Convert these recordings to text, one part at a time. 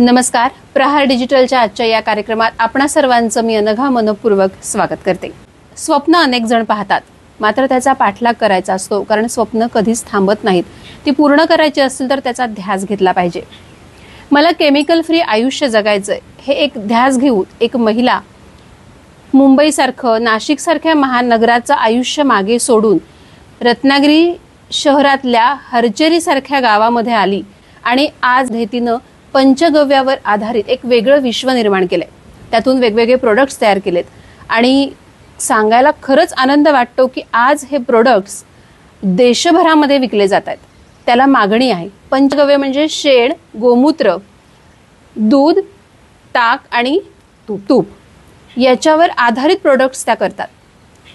नमस्कार. प्रहार डिजिटलच्या आजच्या या कार्यक्रमात आपणा सर्वांचं मी अनघा मनपूर्वक स्वागत करते. स्वप्न अनेक जण पाहतात, मात्र त्याचा पाठलाग करायचा असतो, कारण स्वप्न कधीच थांबत नाहीत. ती पूर्ण करायची असतील तर त्याचा ध्यास घेतला पाहिजे. मला केमिकल फ्री आयुष्य जगायचंय हे एक ध्यास घेऊन एक महिला मुंबईसारखं नाशिकसारख्या महानगराचं आयुष्य मागे सोडून रत्नागिरी शहरातल्या हरचेरीसारख्या गावामध्ये आली आणि आज तिनं पंचगव्यावर आधारित एक वेगळं विश्व निर्माण केलंय. त्यातून वेगवेगळे प्रोडक्ट्स तयार केलेत आणि सांगायला खरंच आनंद वाटतो की आज हे प्रोडक्ट्स देशभरामध्ये विकले जात आहेत. त्याला मागणी आहे. पंचगव्य म्हणजे शेण, गोमूत्र, दूध, ताक आणि तूप याच्यावर आधारित प्रोडक्ट्स त्या करतात.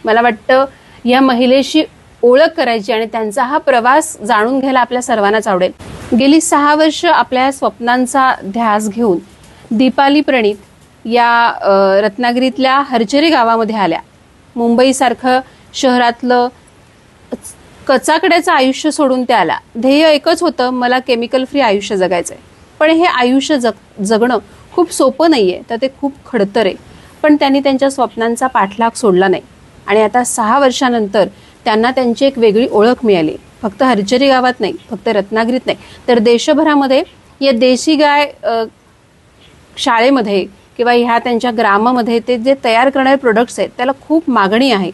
मला वाटतं या महिलेशी ओळख करायची आणि त्यांचा हा प्रवास जाणून घ्यायला आपल्या सर्वांनाच आवडेल. गेली 6 वर्ष आपल्या स्वप्नांचा ध्यास घेऊन दीपाली प्रणित या रत्नागिरीतल्या हरचेरी गावामध्ये आल्या. मुंबईसारखं शहरातलं कचाकड्याचं आयुष्य सोडून त्या आल्या. ध्येय एकच होतं, मला केमिकल फ्री आयुष्य जगायचंय. पण हे आयुष्य जगणं खूप सोपं नाहीये, तर ते खूप खडतर आहे. पण त्यांनी त्यांच्या स्वप्नांचा पाठलाग सोडला नाही आणि आता 6 वर्षानंतर त्यांना त्यांची एक वेगळी ओळख मिळाली. फक्त हरचेरी गावात नाही, फक्त रत्नागिरीत नाही, तर देशभरामध्ये या देशी गाय शाळेमध्ये किंवा ह्या त्यांच्या ग्रामामध्ये ते जे तयार करणारे प्रोडक्ट्स आहेत त्याला खूप मागणी आहे.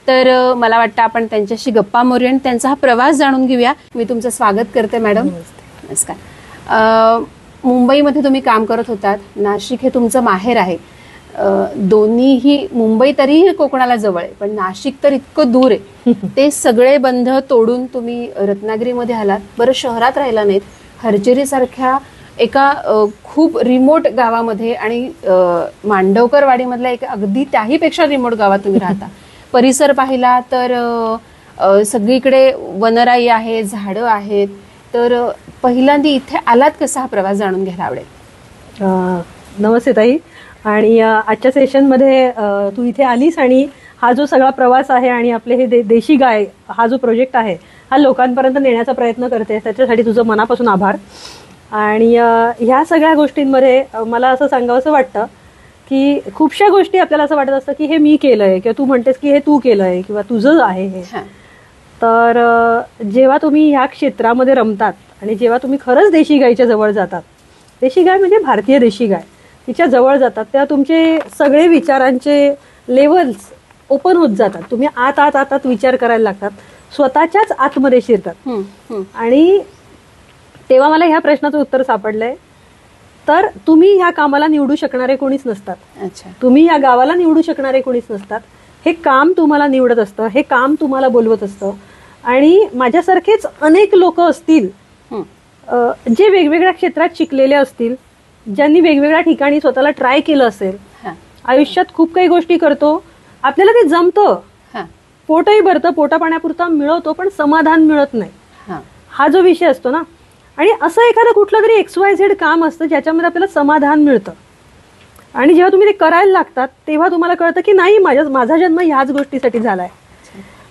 तर मला वाटतं आपण त्यांच्याशी गप्पा मारूया आणि त्यांचा हा प्रवास जाणून घेऊया. मी तुमचं स्वागत करते मॅडम. नमस्कार. मुंबईमध्ये तुम्ही काम करत होतात, नाशिक हे तुमचं माहेर आहे. दोन्हीही, मुंबई तरीही कोकणाला जवळ आहे, पण नाशिक तर इतकं दूर आहे. ते सगळे बंध तोडून तुम्ही रत्नागिरीमध्ये आलात. बरं, शहरात राहिला नाहीत, हरचेरी सारख्या एका खूप रिमोट गावामध्ये आणि मांडवकरवाडीमधल्या एक अगदी त्याहीपेक्षा रिमोट गावात तुम्ही राहता. परिसर पाहिला तर सगळीकडे वनराई आहे, झाडं आहेत. तर पहिल्यांदा इथे आलात, कसा हा प्रवास जाणून घ्यायला आवडेल. नमस्ते ताई. आणि आजच्या सेशनमध्ये तू इथे आलीस आणि हा जो सगळा प्रवास आहे आणि आपले हे देशी गाय हा जो प्रोजेक्ट आहे हा लोकांपर्यंत नेण्याचा प्रयत्न करते, त्याच्यासाठी तुझं मनापासून आभार. आणि ह्या सगळ्या गोष्टींमध्ये मला असं सांगावंसं वाटतं की खूपशा गोष्टी आपल्याला असं वाटत असतं की हे मी केलंय, किंवा तू म्हणतेस की हे तू केलंय किंवा तुझं आहे हे. तर जेव्हा तुम्ही ह्या क्षेत्रामध्ये रमतात आणि जेव्हा तुम्ही खरंच देशी गायच्या जवळ जातात, देशी गाय म्हणजे भारतीय देशी गाय, तिच्या जवळ जातात, तेव्हा तुमचे सगळे विचारांचे लेवल्स ओपन होत जातात. तुम्ही आत विचार करायला लागतात, स्वतःच्याच आतमध्ये शिरतात. आणि तेव्हा मला ह्या प्रश्नाचं उत्तर सापडलंय, तर तुम्ही ह्या कामाला निवडू शकणारे कोणीच नसतात. तुम्ही या गावाला निवडू शकणारे कोणीच नसतात. हे काम तुम्हाला निवडत असतं, हे काम तुम्हाला बोलवत असतं. आणि माझ्यासारखेच अनेक लोक असतील जे वेगवेगळ्या क्षेत्रात शिकलेले असतील, ज्यांनी वेगवेगळ्या ठिकाणी स्वतःला ट्राय केलं असेल. आयुष्यात खूप काही गोष्टी करतो, आपल्याला ते जमतं, पोटही भरतं, पोटापाण्यापुरता मिळवतो, पण समाधान मिळत नाही. हा जो विषय असतो ना, आणि असं एखादं कुठलं तरी XYZ काम असतं ज्याच्यामध्ये आपल्याला समाधान मिळतं. आणि जेव्हा तुम्ही ते करायला लागतात तेव्हा तुम्हाला कळतं की नाही, माझा जन्म ह्याच गोष्टीसाठी झालाय.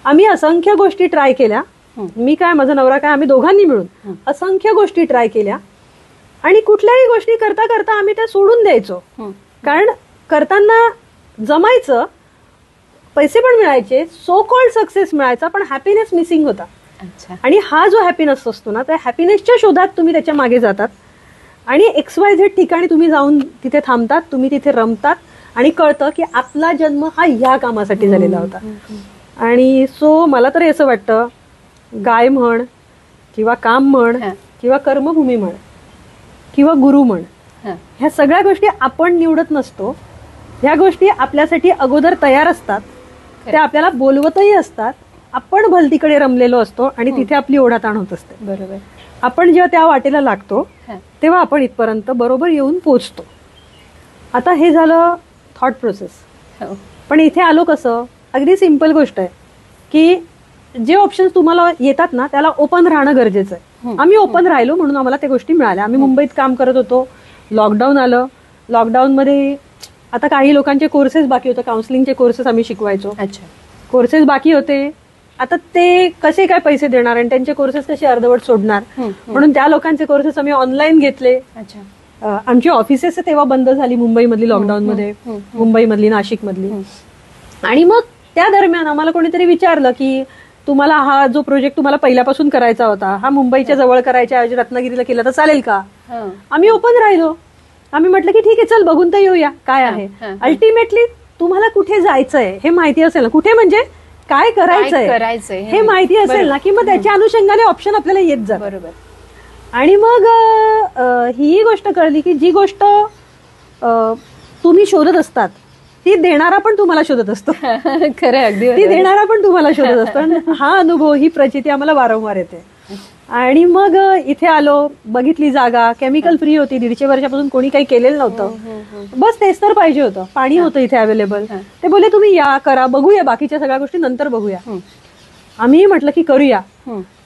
आम्ही असंख्य गोष्टी ट्राय केल्या, मी काय, माझा नवरा काय, आम्ही दोघांनी मिळून असंख्य गोष्टी ट्राय केल्या. आणि कुठल्याही गोष्टी करता करता आम्ही त्या सोडून द्यायचो, कारण करताना जमायचं, पैसे पण मिळायचे, सो कॉल्ड सक्सेस मिळायचा, पण हॅपीनेस मिसिंग होता. आणि हा जो हॅपीनेस असतो ना, त्या हॅपीनेसच्या शोधात तुम्ही त्याच्या मागे जातात आणि XYZ ठिकाणी तुम्ही जाऊन तिथे थांबतात, तुम्ही तिथे रमतात आणि कळतं की आपला जन्म हा ह्या कामासाठी झालेला होता. आणि सो मला तरी असं वाटतं, गाय म्हण किंवा काम म्हण किंवा कर्मभूमी म्हण किंवा गुरु म्हण, ह्या सगळ्या गोष्टी आपण निवडत नसतो. ह्या गोष्टी आपल्यासाठी अगोदर तयार असतात, त्या आपल्याला बोलवतही असतात. आपण भलतीकडे रमलेलो असतो आणि तिथे आपली ओढाताण होत असते. बरोबर. आपण जेव्हा त्या वाटेला लागतो तेव्हा आपण इथपर्यंत बरोबर येऊन पोचतो. आता हे झालं थॉट प्रोसेस. पण इथे आलो कसं, अगदी सिंपल गोष्ट आहे की जे ऑप्शन्स तुम्हाला येतात ना त्याला ओपन राहणं गरजेचं आहे. आम्ही ओपन राहिलो म्हणून आम्हाला त्या गोष्टी मिळाल्या. आम्ही मुंबईत काम करत होतो, लॉकडाऊन आलं. लॉकडाऊनमध्ये आता काही लोकांचे कोर्सेस बाकी होते, काउन्सिलिंगचे कोर्सेस आम्ही शिकवायचो. कोर्सेस बाकी होते. आता ते कसे काय पैसे देणार आणि त्यांचे कोर्सेस कसे अर्धवट सोडणार, म्हणून त्या लोकांचे कोर्सेस आम्ही ऑनलाईन घेतले. आमची ऑफिसेस तेव्हा बंद झाली मुंबईमधली, लॉकडाऊनमध्ये, मुंबईमधली, नाशिकमधली. आणि मग त्या दरम्यान आम्हाला कोणीतरी विचारलं की तुम्हाला हा जो प्रोजेक्ट तुम्हाला पहिल्यापासून करायचा होता, हा मुंबईच्या जवळ करायच्या ऐवजी रत्नागिरीला केला तर चालेल का? आम्ही ओपन राहिलो. आम्ही म्हटलं की ठीक आहे, चल बघून तर येऊया काय आहे. अल्टिमेटली तुम्हाला कुठे जायचंय हे माहिती असेल ना, कुठे म्हणजे काय करायचंय हे माहिती असेल ना, की मग त्याच्या अनुषंगाने ऑप्शन आपल्याला येत जात. बरोबर. आणि मग ही गोष्ट कळली की जी गोष्ट तुम्ही शोधत असतात ती देणारा पण तुम्हाला शोधत असतो. खरं, अगदी. ती देणारा पण तुम्हाला शोधत असतो. हा अनुभव, ही प्रचिती आम्हाला वारंवार येते. आणि मग इथे आलो, बघितली जागा, केमिकल फ्री होती, 150 वर्षापासून कोणी काही केलेलं नव्हतं. बस तेच तर पाहिजे होतं, पाणी होतं इथे अवेलेबल. ते बोलले तुम्ही या, करा, बघूया बाकीच्या सगळ्या गोष्टी नंतर बघूया. आम्ही म्हटलं की करूया.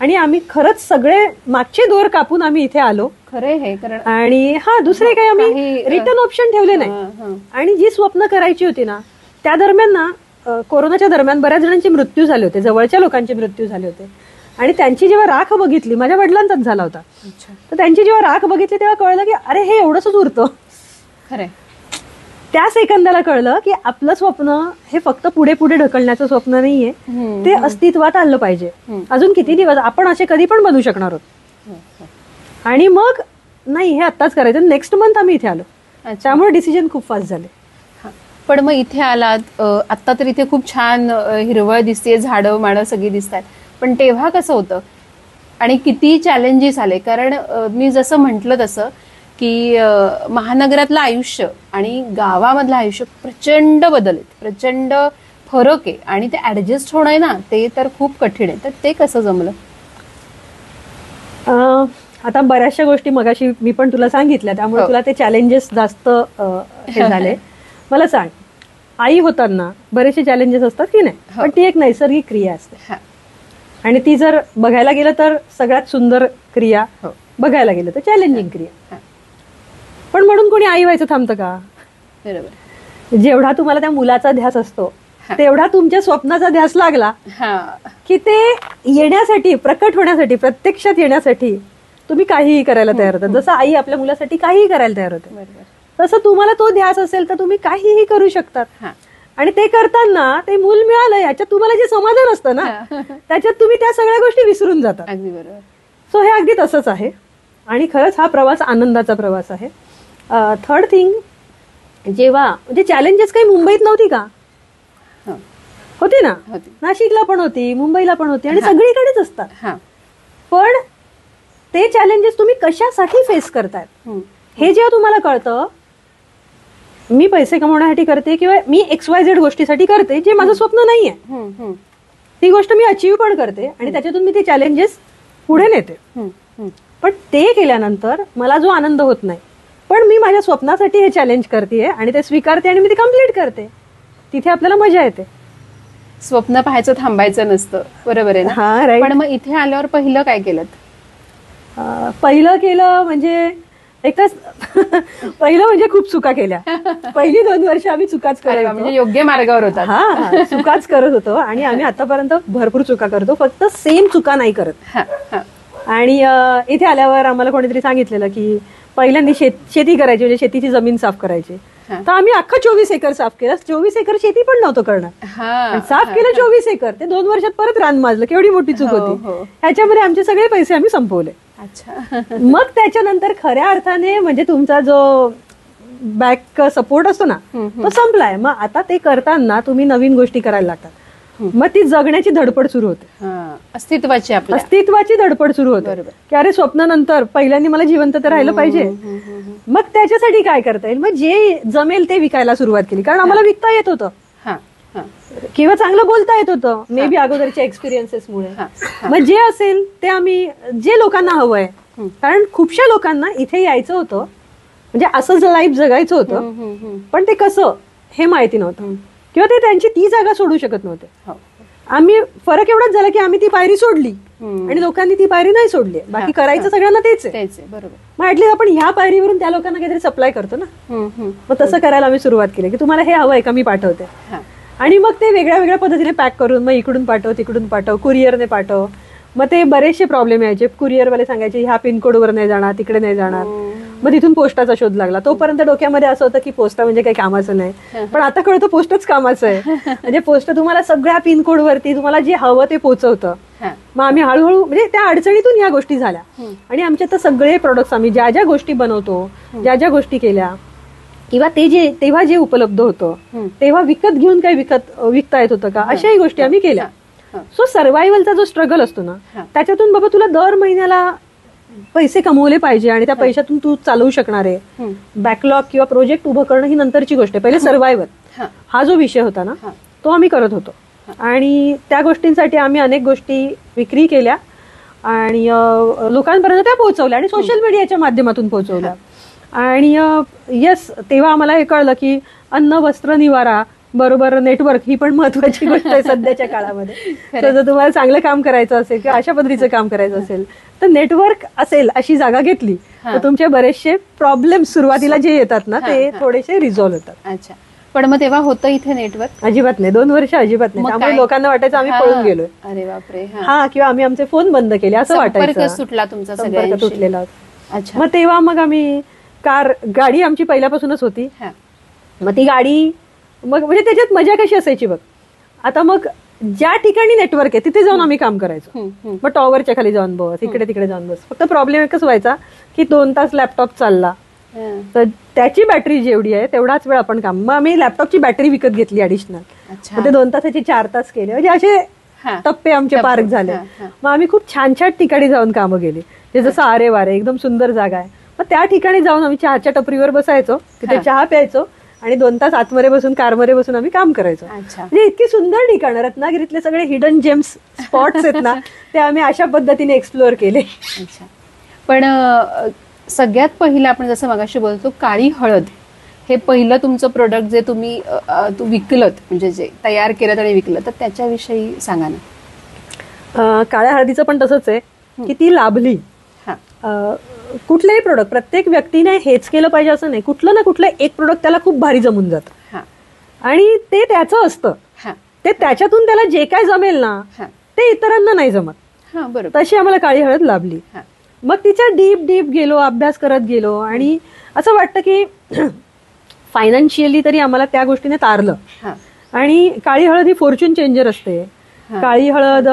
आणि आम्ही खरंच सगळे मागचे दोर कापून आम्ही इथे आलो. खरे हे. आणि दुसरे काही आम्ही रिटर्न ऑप्शन ठेवले नाही. आणि जी स्वप्न करायची होती ना, त्या दरम्यान ना, कोरोनाच्या दरम्यान बऱ्याच जणांचे मृत्यू झाले होते, जवळच्या लोकांचे मृत्यू झाले होते. आणि त्यांची जेव्हा राख बघितली, माझ्या वडिलांचाच झाला होता, तर त्यांची जेव्हा राख बघितली तेव्हा कळलं की अरे हे एवढंच उरतं. खरे. त्या सेकंदाला कळलं की आपलं स्वप्न हे फक्त पुढे पुढे ढकलण्याचं स्वप्न नाहीये, ते अस्तित्वात आलं पाहिजे. अजून किती दिवस आपण असे कधी पण बनू शकणार आहोत. आणि मग नाही, हे आत्ताच करायचं. नेक्स्ट मंथ आम्ही इथे आलो. त्यामुळे डिसिजन खूप फास्ट झाले. पण मग इथे आलात, आता तर इथे खूप छान हिरवळ दिसते, झाडं माडं सगळी दिसतात. पण तेव्हा कसं होतं आणि किती चॅलेंजेस आले? कारण मी जसं म्हटलं तसं की महानगरातलं आयुष्य आणि गावामधलं आयुष्य प्रचंड बदल आहे, प्रचंड फरक आहे. आणि ते ऍडजस्ट होणं आहे ना, ते तर खूप कठीण आहे. तर ते कसं जमलं? आता बऱ्याचशा गोष्टी मगाशी मी पण तुला सांगितल्या, त्यामुळे तुला ते चॅलेंजेस जास्त हे झाले. मला सांग, आई होताना बरेचसे चॅलेंजेस असतात की नाही, पण ती एक नैसर्गिक क्रिया असते. आणि ती जर बघायला गेलं तर सगळ्यात सुंदर क्रिया, बघायला गेलं तर चॅलेंजिंग क्रिया. पण म्हणून कोणी आई व्हायचं थांबतं का? बरोबर. जेवढा तुम्हाला त्या मुलाचा ध्यास असतो तेवढा तुमच्या स्वप्नाचा ध्यास लागला की ते येण्यासाठी, प्रकट होण्यासाठी, प्रत्यक्षात येण्यासाठी तुम्ही काहीही करायला तयार होता. जसं आई आपल्या मुलासाठी काहीही करायला तयार होते, तसं तुम्हाला तो ध्यास असेल तर तुम्ही काहीही करू शकतात. आणि ते करताना ते मूल मिळालं याच्यात तुम्हाला जे समाधान असतं ना, त्याच्यात तुम्ही त्या सगळ्या गोष्टी विसरून जाता. अगदी बरोबर. सो हे अगदी तसंच आहे. आणि खरंच हा प्रवास आनंदाचा प्रवास आहे. थर्ड थिंग, जेव्हा म्हणजे चॅलेंजेस काही मुंबईत नव्हती का? होती ना, नाशिकला पण होती, मुंबईला पण होती, आणि सगळीकडेच असतात. पण ते चॅलेंजेस तुम्ही कशासाठी फेस करतायत हे जेव्हा तुम्हाला कळतं, मी पैसे कमवण्यासाठी करते किंवा मी XYZ गोष्टीसाठी करते जे माझं स्वप्न नाहीये, ती गोष्ट मी अचीव्ह पण करते आणि त्याच्यातून मी ते चॅलेंजेस पुढे नेते. पण ते केल्यानंतर मला जो आनंद होत नाही, पण मी माझ्या स्वप्नासाठी हे चॅलेंज करते आणि ते स्वीकारते आणि मी ते कम्प्लीट करते, तिथे आपल्याला मजा येते. स्वप्न पाहायचं थांबायचं नसतं. बरोबर आहे ना? पण मग इथे आल्यावर पहिलं काय केलं? पहिलं केलं म्हणजे एकच पहिलं म्हणजे खूप चुका केल्या. पहिली 2 वर्ष आम्ही चुकाच करत होतो. म्हणजे योग्य मार्गावर होता. चुकाच करत होतो आणि आम्ही आतापर्यंत भरपूर चुका करतो, फक्त सेम चुका नाही करत. आणि इथे आल्यावर आम्हाला कोणीतरी सांगितलेलं की पहिल्यांदा शेती करायची, म्हणजे शेतीची जमीन साफ करायची. तर आम्ही अख्खा 24 एकर साफ केलं. 24 एकर शेती पण नव्हतं करणार, साफ केलं 24 एकर. ते 2 वर्षात परत रान माजलं. केवढी मोठी चूक होती. ह्याच्यामध्ये आमचे सगळे पैसे आम्ही संपवले. मग त्याच्यानंतर खऱ्या अर्थाने म्हणजे तुमचा जो बॅक सपोर्ट असतो ना, तो संपलाय. मग आता ते करताना तुम्ही नवीन गोष्टी करायला लागतात. मग ती जगण्याची धडपड सुरू होते, अस्तित्वाची धडपड सुरू होते की अरे स्वप्नानंतर पहिल्यांदा मला जिवंत तर राहिलं पाहिजे. मग त्याच्यासाठी काय करता येईल, मग जे जमेल ते विकायला सुरुवात केली. कारण आम्हाला विकता येत होतं किंवा चांगलं बोलता येत होतं, मे बी अगोदरच्या एक्सपिरियन्सेसमुळे. मग जे असेल ते आम्ही, जे लोकांना हवंय, कारण खूपशा लोकांना इथे यायचं होतं, म्हणजे असंच लाईफ जगायचं होतं, पण ते कसं हे माहिती नव्हतं किंवा ते त्यांची ती जागा सोडू शकत नव्हते. आम्ही फरक एवढाच झाला की आम्ही ती पायरी सोडली आणि लोकांनी ती पायरी नाही सोडली. बाकी करायचं सगळ्यांना तेच आहे. मग ऍटलीस्ट आपण ह्या पायरीवरून त्या लोकांना काहीतरी सप्लाय करतो ना. मग तसं करायला आम्ही सुरुवात केली की तुम्हाला हे हवंय का, मी पाठवते. आणि मग ते वेगळ्या वेगळ्या पद्धतीने पॅक करून, मग इकडून पाठव, तिकडून पाठव, कुरिअरने पाठव. मग ते बरेचसे प्रॉब्लेम यायचे. कुरिअरवाले सांगायचे ह्या पिनकोडवर नाही जाणार, तिकडे नाही जाणार. मग तिथून पोस्टाचा शोध लागला. तोपर्यंत डोक्यामध्ये असं होतं की पोस्ट म्हणजे काही कामाचं नाही, पण आता कळतं पोस्टच कामाचं आहे. म्हणजे पोस्ट तुम्हाला सगळ्या पिनकोड वरती तुम्हाला जे हवं ते पोहोचवतं. मग आम्ही हळूहळू म्हणजे त्या अडचणीतून ह्या गोष्टी झाल्या आणि आमचे तर सगळे प्रोडक्ट्स आम्ही ज्या ज्या गोष्टी बनवतो, ज्या ज्या गोष्टी केल्या किंवा तेव्हा जे उपलब्ध होतं तेव्हा विकत घेऊन काही विकता येत होतं का, अशाही गोष्टी आम्ही केल्या. सो सर्व्हायव्हलचा जो स्ट्रगल असतो ना, त्याच्यातून बाबा तुला दर महिन्याला पैसे कमवले पाहिजे आणि त्या पैशातून तू चालवू शकणार आहे. बॅकलॉग किंवा प्रोजेक्ट उभं करणं ही नंतरची गोष्ट आहे. पहिले सर्व्हायव्हल हा जो विषय होता ना, तो आम्ही करत होतो आणि त्या गोष्टींसाठी आम्ही अनेक गोष्टी विक्री केल्या आणि लोकांपर्यंत त्या पोहोचवल्या आणि सोशल मीडियाच्या माध्यमातून पोहोचवल्या. आणि येस, तेव्हा आम्हाला हे कळलं की अन्न, वस्त्र, निवारा बरोबर नेटवर्क ही पण महत्वाची गोष्ट आहे सध्याच्या काळामध्ये. तर जर तुम्हाला चांगलं काम करायचं असेल किंवा अशा पद्धतीचं काम करायचं असेल तर नेटवर्क असेल अशी जागा घेतली तर तुमचे बरेचसे प्रॉब्लेम सुरुवातीला जे येतात ना ते थोडेसे रिझॉल्व्ह होतात. अच्छा, पण मग तेव्हा होतं इथे नेटवर्क? अजिबात नाही, 2 वर्ष अजिबात नाही. त्यामुळे लोकांना वाटायचं आम्ही पळून गेलोय. अरे बापरे. हा, किंवा आम्ही आमचे फोन बंद केले असं वाटायचं. सुटला तुमचा संपर्क तुटलेला. अच्छा, मग तेव्हा मग आम्ही गाडी आमची पहिल्यापासूनच होती. मग ती गाडी मग म्हणजे त्याच्यात मजा कशी असायची बघ, आता मग ज्या ठिकाणी नेटवर्क आहे तिथे जाऊन आम्ही काम करायचो. मग टॉवरच्या खाली जाऊन बस, इकडे तिकडे जाऊन बस. फक्त प्रॉब्लेम एकच व्हायचा की 2 तास लॅपटॉप चालला तर त्याची बॅटरी जेवढी आहे तेवढाच वेळ आपण काम. मग आम्ही लॅपटॉपची बॅटरी विकत घेतली ॲडिशनल. मग ते 2 तासाचे 4 तास केले. म्हणजे असे टप्पे आमचे पार झाले. मग आम्ही खूप छान छान ठिकाणी जाऊन कामं गेली, जे जसं आरे वारे एकदम सुंदर जागा आहे. मग त्या ठिकाणी जाऊन आम्ही चहाच्या टपरीवर बसायचो, तिथे चहा प्यायचो आणि 2 तास आतमध्ये बसून कारमध्ये बसून आम्ही काम करायचो. म्हणजे इतकी सुंदर ठिकाणं, रत्नागिरीतले सगळे हिडन जेम्स स्पॉट्स आहेत ना ते आम्ही अशा पद्धतीने एक्सप्लोअर केले. अच्छा, पण सगळ्यात पहिलं आपण जसं मगाशी बोलतो काळी हळद हे पहिलं तुमचं प्रोडक्ट जे तुम्ही विकलत, म्हणजे जे तयार केलं आणि विकलं, तर त्याच्याविषयी सांगा ना. काळ्या हळदीचं पण तसंच आहे की ती लाभली. कुठलेही प्रोडक्ट प्रत्येक व्यक्तीने हेच केलं पाहिजे असं नाही. कुठलं ना कुठलं एक प्रोडक्ट त्याला खूप भारी जमून जातं आणि ते त्याचं असतं. ते त्याच्यातून त्याला जे काय जमेल ना ते इतरांना नाही जमत. बरोबर, तशी आम्हाला काळी हळद लाभली. मग तिच्या डीप डीप गेलो, अभ्यास करत गेलो आणि असं वाटतं की फायनान्शियली तरी आम्हाला त्या गोष्टीने तारलं. आणि काळी हळद ही फॉर्च्यून चेंजर असते. काळी हळद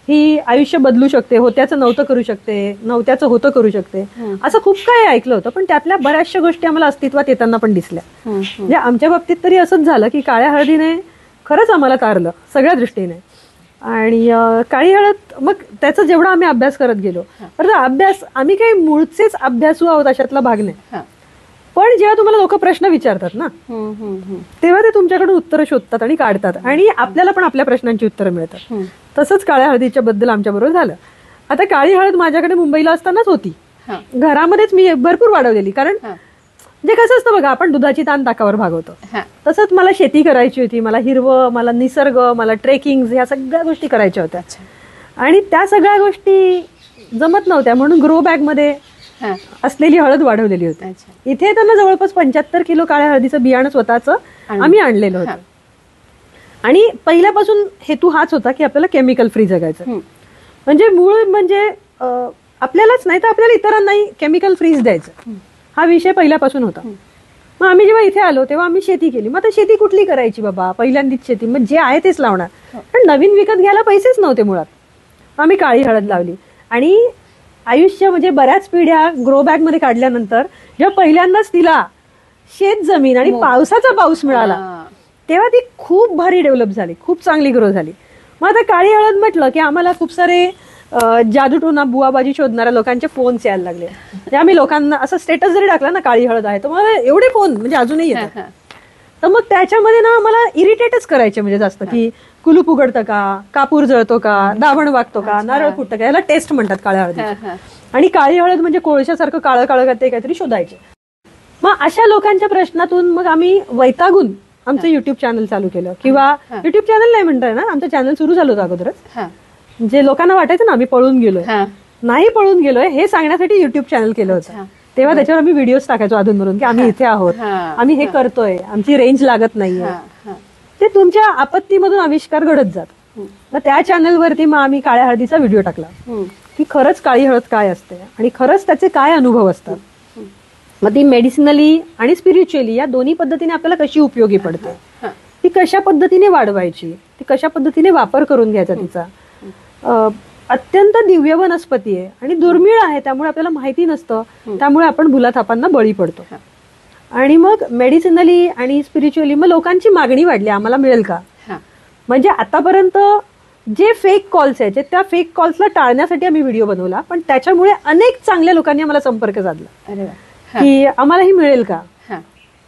ही आयुष्य बदलू शकते, होत्याचं नव्हतं करू शकते, नव्हत्याचं होतं करू शकते, असं खूप काही ऐकलं होतं. पण त्यातल्या बऱ्याचशा गोष्टी आम्हाला अस्तित्वात येताना पण दिसल्या. म्हणजे आमच्या बाबतीत तरी असंच झालं की काळ्या हळदीने खरंच आम्हाला तारलं सगळ्या दृष्टीने. आणि काळी हळद मग त्याचा जेवढा आम्ही अभ्यास करत गेलो, तर अभ्यास आम्ही काही मूळचेच अभ्यासू आहोत अशातला भाग नाही. पण जेव्हा तुम्हाला लोक प्रश्न विचारतात ना तेव्हा ते तुमच्याकडून उत्तरं शोधतात आणि काढतात आणि आपल्याला पण आपल्या प्रश्नांची उत्तरं मिळतात. तसंच काळ्या हळदीच्या बद्दल आमच्या बरोबर झालं. आता काळी हळद माझ्याकडे मुंबईला असतानाच होती, घरामध्येच मी भरपूर वाढवलेली. कारण जे कसं असतं बघा, आपण दुधाची ताण ताकावर भागवतो, तसंच मला शेती करायची होती. मला हिरवं, मला निसर्ग, मला ट्रेकिंग, ह्या सगळ्या गोष्टी करायच्या होत्या आणि त्या सगळ्या गोष्टी जमत नव्हत्या म्हणून ग्रो बॅग मध्ये असलेली हळद वाढवलेली होती. इथे त्यांना जवळपास 75 किलो काळ्या हळदीचं बियाणं स्वतःच आम्ही आणलेलं होतं. आणि पहिल्यापासून हेतू हाच होता की आपल्याला केमिकल फ्री जगायचं. म्हणजे मूळ म्हणजे आपल्यालाच नाही तर आपल्याला इतरांनाही केमिकल फ्रीज द्यायचं, हा विषय पहिल्यापासून होता. मग आम्ही जेव्हा इथे आलो तेव्हा आम्ही शेती केली. मग आता शेती कुठली करायची बाबा, पहिल्यांदीच शेती, मग जे आहे तेच लावणार. पण नवीन विकत घ्यायला पैसेच नव्हते मुळात. आम्ही काळी हळद लावली आणि आयुष्य म्हणजे बऱ्याच पिढ्या ग्रो बॅग मध्ये काढल्यानंतर जेव्हा पहिल्यांदाच तिला शेत जमीन आणि पावसाचा पाऊस मिळाला तेव्हा ती खूप भारी डेव्हलप झाली, खूप चांगली ग्रो झाली. मग आता काळी हळद म्हटलं की आम्हाला खूप सारे जादूटोना बुवाबाजी शोधणाऱ्या लोकांचे फोन्स यायला लागले. म्हणजे आम्ही लोकांना असं स्टेटस जरी टाकला ना काळी हळद आहे तर मला एवढे फोन म्हणजे अजूनही येतात. तर मग त्याच्यामध्ये ना मला इरिटेटच करायचे म्हणजे जास्त की कुलूप उघडतं का, कापूर जळतो का, दाभण वागतो का, नारळ फुटतं का, याला टेस्ट म्हणतात काळ्या हळदी. आणि काळी हळद म्हणजे कोळशासारखं काळं काळं ते काहीतरी शोधायचे. मग अशा लोकांच्या प्रश्नातून मग आम्ही वैतागून आमचं युट्यूब चॅनल चालू केलं. किंवा युट्यूब चॅनल नाही म्हणताय ना, आमचं चॅनल सुरू झालं होतं अगोदरच. जे लोकांना वाटायचं ना आम्ही पळून गेलोय, नाही पळून गेलोय हे सांगण्यासाठी युट्यूब चॅनल केलं होतं. तेव्हा त्याच्यावर आम्ही व्हिडिओज टाकायचो अधूनमधून की आम्ही इथे आहोत, आम्ही हे करतोय, आमची रेंज लागत नाहीये. ते तुमच्या आपत्तीमधून आविष्कार घडत जात. मग त्या चॅनलवरती मग आम्ही काळ्या हळदीचा व्हिडिओ टाकला की खरंच काळी हळद काय असते आणि खरंच त्याचे काय अनुभव असतात. मग ती मेडिसिनली आणि स्पिरिच्युअली या दोन्ही पद्धतीने आपल्याला कशी उपयोगी पडते, ती कशा पद्धतीने वाढवायची, ती कशा पद्धतीने वापर करून घ्यायचा तिचा. अत्यंत दिव्य वनस्पती आहे आणि दुर्मिळ आहे, त्यामुळे आपल्याला माहिती नसतं, त्यामुळे आपण भुलाथापांना बळी पडतो. आणि मग मेडिसिनली आणि स्पिरिच्युअली मग लोकांची मागणी वाढली, आम्हाला मिळेल का. म्हणजे आतापर्यंत जे फेक कॉल्स यायचे त्या फेक कॉल्सला टाळण्यासाठी आम्ही व्हिडिओ बनवला, पण त्याच्यामुळे अनेक चांगल्या लोकांनी आम्हाला संपर्क साधला की आम्हालाही मिळेल का.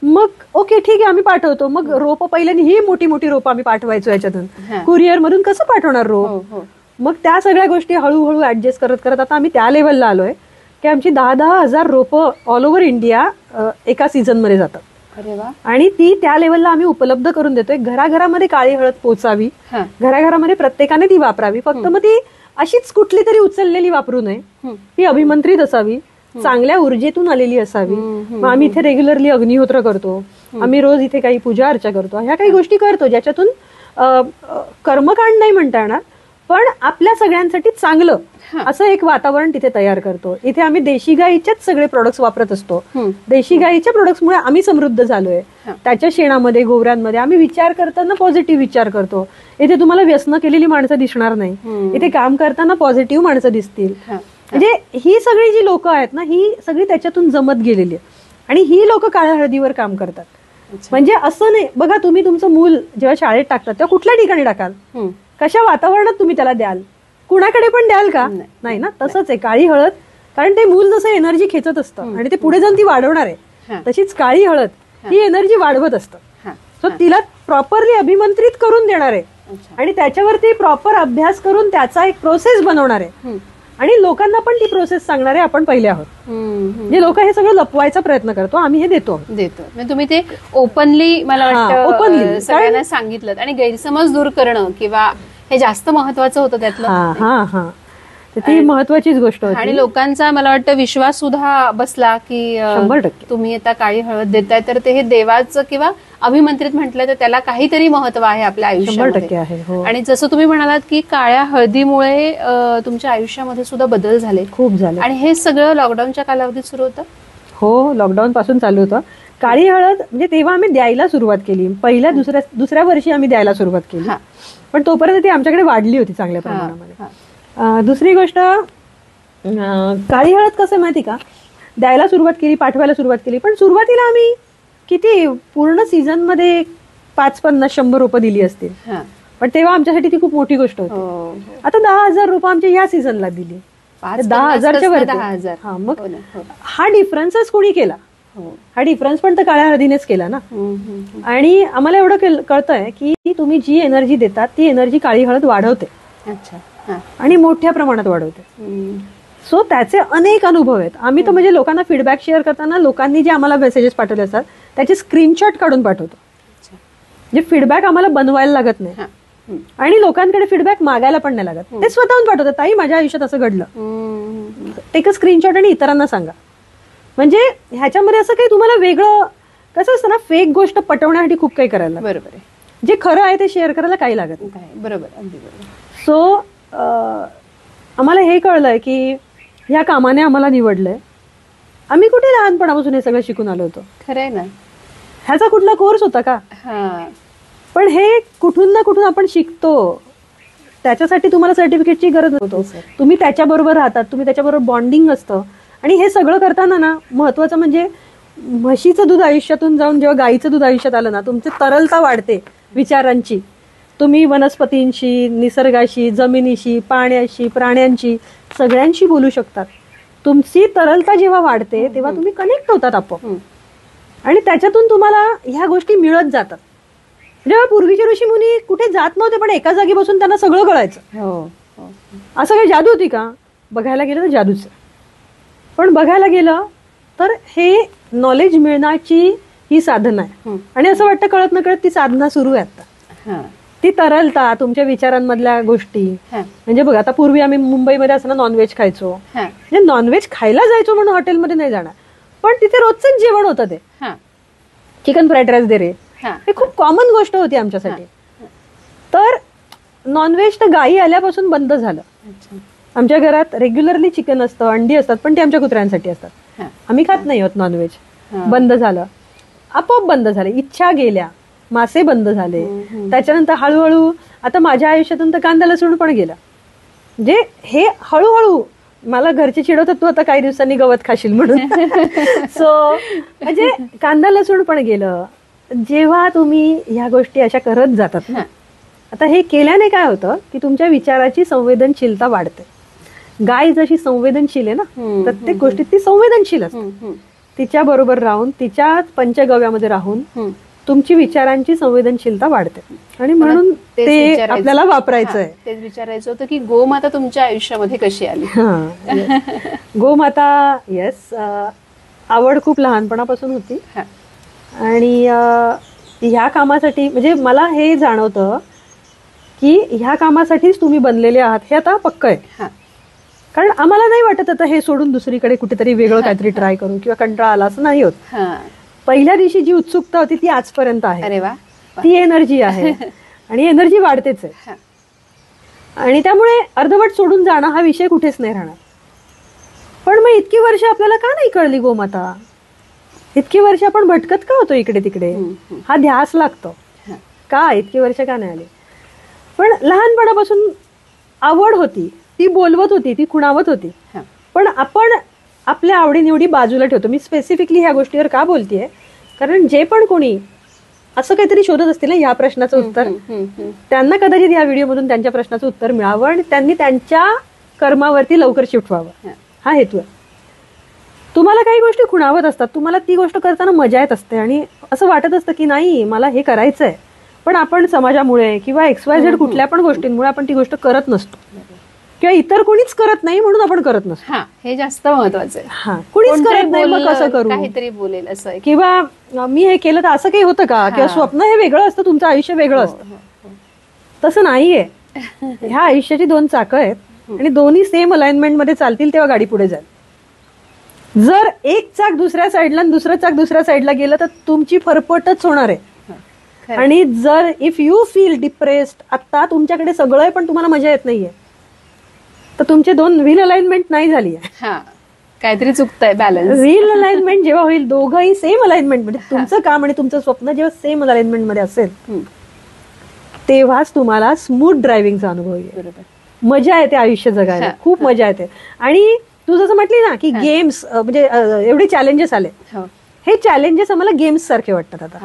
मग ओके ठीक आहे आम्ही पाठवतो. मग रोप पहिल्यांदा ही मोठी मोठी रोप आम्ही पाठवायचो याच्यातून, कुरिअर मधून कसं पाठवणार रोप. मग त्या सगळ्या गोष्टी हळूहळू ऍडजस्ट करत करत आता आम्ही त्या लेवलला आलोय की आमची 10,000 रोपं ऑल ओव्हर इंडिया एका सीझन मध्ये जातात. आणि ती त्या लेवलला आम्ही उपलब्ध करून देतोय. घराघरामध्ये काळी हळद पोचावी, घराघरामध्ये प्रत्येकाने ती वापरावी. फक्त मग ती अशीच कुठली तरी उचललेली वापरू नये, ती अभिमंत्रित असावी, चांगल्या ऊर्जेतून आलेली असावी. मग आम्ही इथे रेग्युलरली अग्निहोत्र करतो, आम्ही रोज इथे काही पूजा अर्चा करतो, ह्या काही गोष्टी करतो ज्याच्यातून कर्मकांड नाही म्हणता येणार, पण आपल्या सगळ्यांसाठी चांगलं असं एक वातावरण तिथे तयार करतो. इथे आम्ही देशी गाईचेच सगळे प्रोडक्ट्स वापरत असतो. देशी गाईच्या प्रोडक्ट्समुळे आम्ही समृद्ध झालोय. त्याच्या शेणामध्ये, गोवऱ्यांमध्ये आम्ही विचार करताना पॉझिटिव्ह विचार करतो. इथे तुम्हाला व्यसन केलेली माणसं दिसणार नाही, इथे काम करताना पॉझिटिव्ह माणसं दिसतील. म्हणजे ही सगळी जी लोक आहेत ना, ही सगळी त्याच्यातून जमत गेलेली आहे आणि ही लोक काळ्या हळदीवर काम करतात. म्हणजे असं नाही बघा, तुम्ही तुमचं मूल जेव्हा शाळेत टाकतात तेव्हा कुठल्या ठिकाणी टाकाल, कशा वातावरणात तुम्ही त्याला द्याल, कुणाकडे पण द्याल का, नाही ना. तसंच आहे काळी हळद, कारण ते मूल जसं एनर्जी खेचत असतं आणि ते पुढे जाऊन ती वाढवणार आहे, तशीच काळी हळद ही एनर्जी वाढवत असतं. सो तिला प्रॉपरली अभिमंत्रित करून देणार आहे आणि त्याच्यावरती प्रॉपर अभ्यास करून त्याचा एक प्रोसेस बनवणार आहे आणि लोकांना पण ती प्रोसेस सांगणारे आपण पहिले आहोत. म्हणजे लोक हे सगळं लपवायचा प्रयत्न करतो, आम्ही हे देतो. म्हणजे तुम्ही ते ओपनली मला वाटतं ओपनली सगळ्यांना सांगितलं आणि गैरसमज दूर करणं किंवा हे जास्त महत्वाचं होतं त्यातलं. ती महत्वाचीच गोष्ट होती आणि लोकांचा मला वाटतं विश्वास सुद्धा बसला की 100% तुम्ही आता काळी हळद देताय तर ते हे देवाचं किंवा अभिमंत्रित म्हटलं तर त्याला काहीतरी महत्व आहे आपल्या आयुष्यामध्ये आहे. आणि जसं तुम्ही म्हणालात की काळ्या हळदीमुळे तुमच्या आयुष्यामध्ये सुद्धा बदल झाले, खूप झाले. आणि हे सगळं लॉकडाऊनच्या कालावधीत सुरू होतं. हो, लॉकडाऊन पासून चालू होतं. काळी हळद म्हणजे तेव्हा आम्ही द्यायला सुरुवात केली, पहिल्या दुसऱ्या वर्षी आम्ही द्यायला सुरुवात केली, पण तोपर्यंत ती आमच्याकडे वाढली होती चांगल्या प्रमाणामध्ये. दुसरी गोष्ट, काळी हळद कसं माहिती का, द्यायला सुरुवात केली, पाठवायला सुरुवात केली, पण सुरुवातीला आम्ही किती पूर्ण सीझन मध्ये 5-50-100 रोपं दिली असतील, पण तेव्हा आमच्यासाठी ती खूप मोठी गोष्ट होती. आता 10,000 रोपं आमच्या या सीझनला दिली, 10,000च्या वरती. मग हा डिफरन्सच कोणी केला, हा डिफरन्स पण तर काळ्या हळदीनेच केला ना. आणि आम्हाला एवढं कळतंय की तुम्ही जी एनर्जी देतात ती एनर्जी काळी हळद वाढवते आणि मोठ्या प्रमाणात वाढवते. सो त्याचे अनेक अनुभव आहेत. आम्ही तर म्हणजे लोकांना फीडबॅक शेअर करताना लोकांनी जे आम्हाला मेसेजेस पाठवले असतात त्याचे स्क्रीनशॉट काढून पाठवतो. जे फीडबॅक आम्हाला बनवायला लागत नाही आणि लोकांकडे फीडबॅक मागायला पण नाही लागत, ते स्वतःहून पाठवतात. ताई माझ्या आयुष्यात असं घडलं, टेक अ स्क्रीनशॉट आणि इतरांना सांगा. म्हणजे ह्याच्यामध्ये असं काही तुम्हाला वेगळं कसं असतं ना, फेक गोष्ट पटवण्यासाठी खूप काही करायला. बरोबर आहे. जे खरं आहे ते शेअर करायला काही लागत नाही. बरोबर, अगदी बरोबर. सो आम्हाला हे कळलंय की ह्या कामाने आम्हाला निवडलंय. आम्ही कुठे लहानपणापासून हे सगळं शिकून आलो होतो. खरंय ना. ह्याचा कुठला कोर्स होता का? पण हे कुठून ना कुठून आपण शिकतो. त्याच्यासाठी तुम्हाला सर्टिफिकेटची गरज नव्हतो. तुम्ही त्याच्याबरोबर राहतात, तुम्ही त्याच्याबरोबर बॉन्डिंग असतं. आणि हे सगळं करताना ना महत्वाचं म्हणजे म्हशीचं दूध आयुष्यातून जाऊन जेव्हा गाईचं दूध आयुष्यात आलं ना, तुमची तरलता वाढते विचारांची. तुम्ही वनस्पतींशी, निसर्गाशी, जमिनीशी, पाण्याशी, प्राण्यांशी सगळ्यांशी बोलू शकतात. तुमची तरलता जेव्हा वाढते तेव्हा तुम्ही कनेक्ट होतात आपोआप आणि त्याच्यातून तुम्हाला ह्या गोष्टी मिळत जातात. जेव्हा पूर्वीचे ऋषी मुनी कुठे जात नव्हते पण एका जागी बसून त्यांना सगळं कळायचं. असं काही जादू होती का? बघायला गेलं तर जादूच. पण बघायला गेलं तर हे नॉलेज मिळण्याची ही साधना आहे आणि असं वाटतं कळत न कळत ती साधना सुरू आहे आता. ती तरलता तुमच्या विचारांमधल्या गोष्टी. म्हणजे बघा, आता पूर्वी आम्ही मुंबईमध्ये असताना नॉनव्हेज खायचो. म्हणजे नॉनव्हेज खायला जायचो म्हणून हॉटेलमध्ये नाही जाणार, पण तिथे रोजच जेवण होतं. ते चिकन फ्राईड राईस दे रे, हे खूप कॉमन गोष्ट होती आमच्यासाठी. तर नॉनव्हेज तर गायी आल्यापासून बंद झालं. आमच्या घरात रेग्युलरली चिकन असतं, अंडी असतात, पण ते आमच्या कुत्र्यांसाठी असतात. हा. आम्ही खात नाही आहोत नॉनव्हेज. हा. बंद झालं, आपोआप बंद झालं, इच्छा गेल्या, मासे बंद झाले. त्याच्यानंतर हळूहळू आता माझ्या आयुष्यातून तर कांदा लसूण पण गेला. म्हणजे हे हळूहळू मला घरचे चिडवतात तू आता काही दिवसांनी गवत खाशील म्हणून. सो म्हणजे कांदा लसूण पण गेलं. जेव्हा तुम्ही ह्या गोष्टी अशा करत जातात ना, आता हे केल्याने काय होतं की तुमच्या विचाराची संवेदनशीलता वाढते. गाय जशी संवेदनशील आहे ना, प्रत्येक गोष्टीत ती संवेदनशील असते. तिच्या बरोबर राहून, तिच्या पंचगव्यामध्ये राहून तुमची विचारांची संवेदनशीलता वाढते. आणि म्हणून ते आपल्याला वापरायचं आहे. तेच विचारायचं होतं की गोमाता तुमच्या आयुष्यामध्ये कशी आली. गोमाता, येस, आवड खूप लहानपणापासून होती. आणि ह्या कामासाठी म्हणजे मला हे जाणवतं की ह्या कामासाठीच तुम्ही बनलेले आहात हे आता पक्क आहे. कारण आम्हाला नाही वाटत आता हे सोडून दुसरीकडे कुठेतरी वेगळं काहीतरी ट्राय करू किंवा कंटाळा आला असं नाही होत. पहिल्या दिवशी जी उत्सुकता होती ती आजपर्यंत आहे. अरे वा. ती एनर्जी आहे आणि एनर्जी वाढतेच आहे. आणि त्यामुळे अर्धवट सोडून जाणं हा विषय कुठेच नाही राहणार. पण मग इतकी वर्ष आपल्याला का नाही कळली गोमाता? इतकी वर्ष आपण भटकत का होतो इकडे तिकडे? हा ध्यास लागतो का? इतकी वर्ष का नाही आली? पण लहानपणापासून आवड होती, ती बोलवत होती, ती खुणावत होती. पण आपण आपल्या आवडीनिवडी बाजूला ठेवतो. मी स्पेसिफिकली ह्या गोष्टीवर का बोलतेय, कारण जे पण कोणी असं काहीतरी शोधत असतील ना ह्या प्रश्नाचं उत्तर, त्यांना कदाचित ह्या व्हिडिओमधून त्यांच्या प्रश्नाचं उत्तर मिळावं आणि त्यांनी त्यांच्या कर्मावरती लवकर शिफ्ट व्हावं, हा हेतू आहे. तुम्हाला काही गोष्टी खुणावत असतात, तुम्हाला ती गोष्ट करताना मजा येत असते आणि असं वाटत असतं की नाही मला हे करायचं आहे, पण आपण समाजामुळे किंवा XYZ कुठल्या पण गोष्टींमुळे आपण ती गोष्ट करत नसतो किंवा इतर कोणीच करत नाही म्हणून आपण करत नसतो. हे जास्त महत्वाचं आहे. कुणीच करत नाही मग कसं करू, काहीतरी बोलेल असं, किंवा मी हे केलं तर असं काही होतं का, किंवा स्वप्न हे वेगळं असतं, तुमचं आयुष्य वेगळं असतं. तसं नाहीये. ह्या आयुष्याची दोन चाकं आहेत आणि दोन्ही सेम अलाइनमेंट मध्ये चालतील तेव्हा गाडी पुढे जाईल. जर एक चाक दुसऱ्या साईडला आणि दुसरं चाक दुसऱ्या साईडला गेलं तर तुमची फरफटच होणार आहे. आणि जर इफ यू फील डिप्रेस्ड, आता तुमच्याकडे सगळं आहे पण तुम्हाला मजा येत नाहीये, तर तुमचे दोन व्हील अलाइनमेंट नाही झाली आहे, काहीतरी चुकतंय बॅलन्स. व्हील अलाइनमेंट जेव्हा होईल, दोघंही सेम अलाइनमेंट मध्ये, तुमचं काम आणि तुमचं स्वप्न जेव्हा सेम अलाइनमेंट मध्ये असेल, तेव्हाच तुम्हाला स्मूथ ड्रायव्हिंगचा अनुभव येईल. मजा येते आयुष्य जगायला, खूप मजा येते. आणि तू जसं म्हटली ना की गेम्स म्हणजे एवढे चॅलेंजेस आले, हे चॅलेंजेस आम्हाला गेम्स सारखे वाटतात आता.